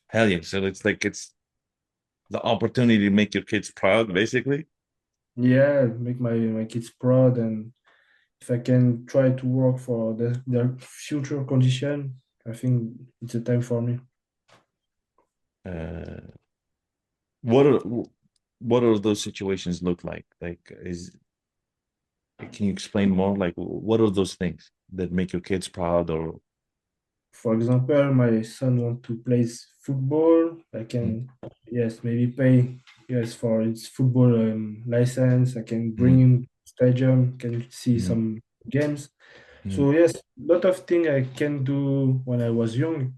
Hell yeah. So it's like it's the opportunity to make your kids proud, basically. Yeah, make my kids proud, and if I can try to work for their future condition, I think it's a time for me. Uh, what are what are those situations look like? Like, can you explain more? Like, what are those things that make your kids proud or For example, my son want to play football. I mm, can, yes, maybe pay, yes, for his football license. I can bring mm, him stadium, can see mm, some games. mm, So yes, lot of things I can do when I was young,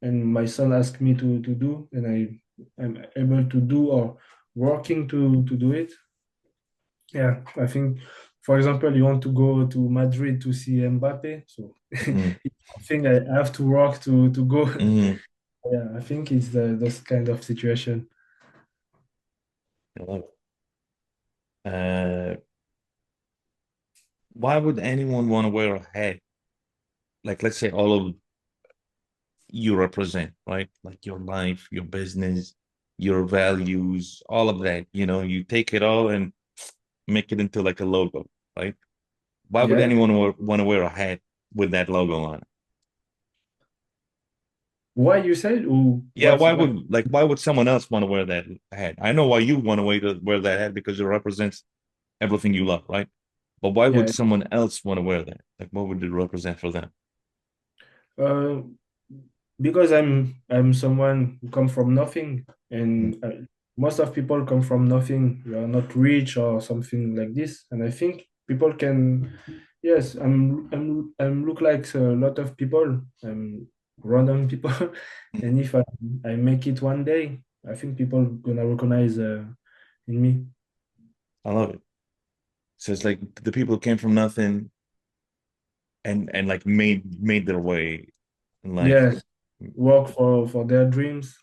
and my son asked me to do, and I'm able to do or working to do it. Yeah, I think, for example, you want to go to Madrid to see Mbappe, so mm, I think I have to work to go. mm. Yeah, I think it's those kind of situation. I love it. Why would anyone want to wear a hat? Like, let's say all of you represent, right? Like your life, your business, your values, all of that. You take it all and make it into like a logo, right? Why would Yeah. anyone want to wear a hat with that logo on it? Why you said? Or Yeah, what? why would someone else want to wear that hat? I know why you want to wear that hat because it represents everything you love, right? But why would Yeah. someone else want to wear that? Like, what would it represent for them? Uh, because I'm someone who come from nothing, Mm, and most of people come from nothing. We are not rich or something like this, and I think people can. Yes, I'm look like a lot of people. I'm random people, mm. and if I make it one day, I think people gonna recognize in me. I love it. So it's like the people came from nothing and like made their way in life. Yes, work for their dreams.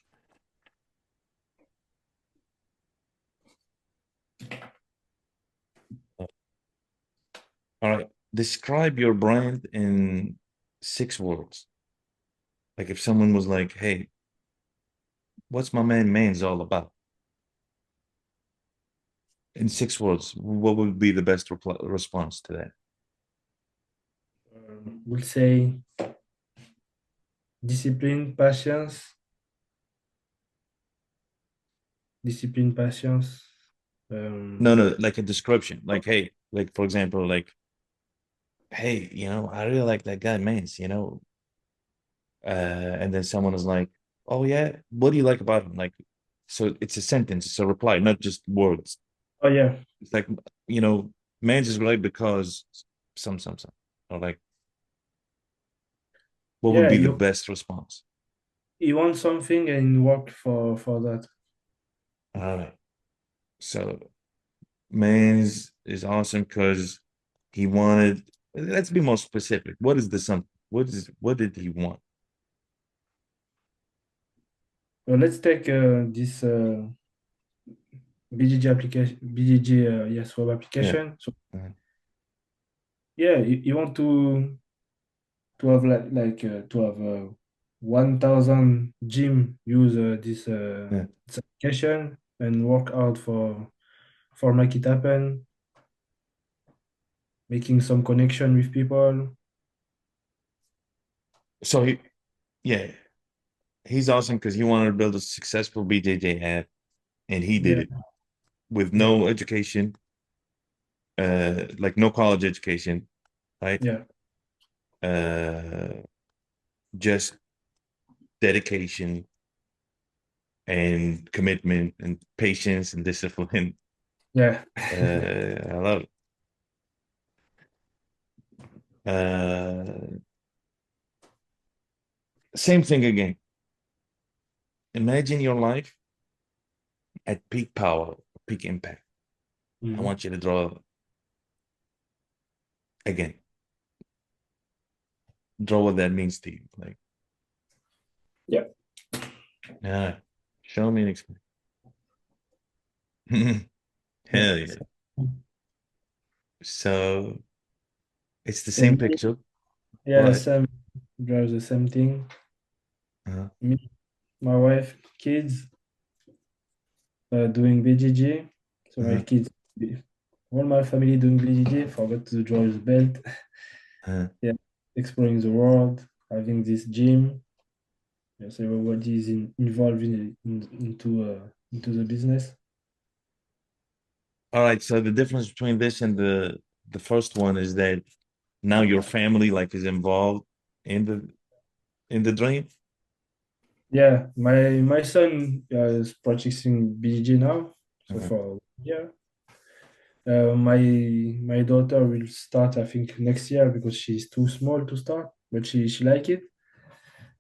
All right. Describe your brand in 6 words. Like if someone was like, "Hey, what's my man's all about?" In 6 words, what would be the best response to that? We'll say discipline, patience, discipline, patience. No, Um, no, like a description. Like, hey, like for example, like, hey, I really like that guy, Mance, and then someone is like, oh yeah, what do you like about him? Like, so it's a sentence, it's a reply, not just words. oh yeah, It's like, you know, Mance is right because some, or like, what would yeah. be the You best response? you want something and work for that. All right. So Mans is awesome because he wanted. Let's be more specific. What is the something? What did he want? Let's take this BGG application, BGG yes web Yeah. application. So Uh, yeah, you want to have to have 1,000 gym use yeah. this application and work out for make it happen, making some connection with people. So yeah, he's awesome because he wanted to build a successful BJJ app, and he did Yeah, it with yeah, no education, like no college education, right? yeah, Uh, just dedication and commitment and patience and discipline. yeah, I love it. Same thing again. Imagine your life at peak power, peak impact. I Mhm. want you to again, draw what that means to you. Like, Yeah, yeah, show me and explain. yeah. Hell yeah. So it's the So same me, picture, yeah, but Sam drives the same thing. uh, Me, my wife, kids, doing BGG. So my uh, kids, all my family doing BGG. Forgot to draw his belt. uh. Yeah, exploring the world, having this gym. Yes, everybody is involved into the business. All right. So the difference between this and the first one is that now your family like is involved in the dream. Yeah, my son is practicing BJJ now. So Uh, for yeah, my daughter will start I think next year because she's too small to start, but she like it.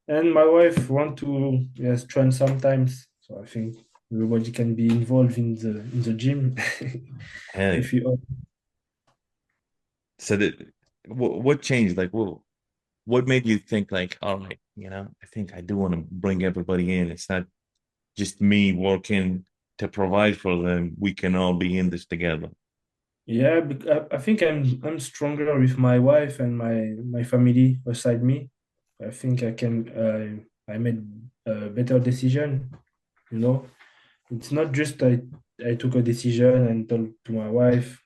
And my wife want to yes train sometimes. So I think everybody can be involved in the gym Hell yeah. if you. So what changed? Like, what made you think like, all right, I think I do want to bring everybody in. It's not just me working to provide for them. We can all be in this together. Yeah, I think I'm stronger with my wife and my family beside me. I think I made a better decision. You know, it's not just I took a decision and told to my wife.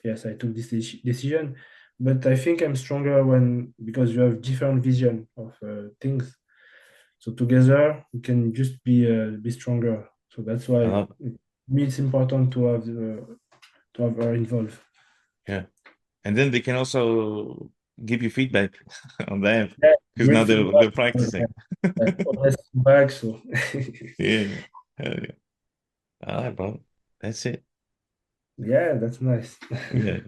Yes, I took this decision, but I think I'm stronger when because you have different vision of things. So together we can just be stronger. So that's I why love it. me it's important to have her involved. Yeah. And then they can also give you feedback on that Yeah, because great now feedback. they're practicing. Honest feedback. So Yeah. Hell yeah. All right, bro. That's it. yeah, that's nice. Yeah.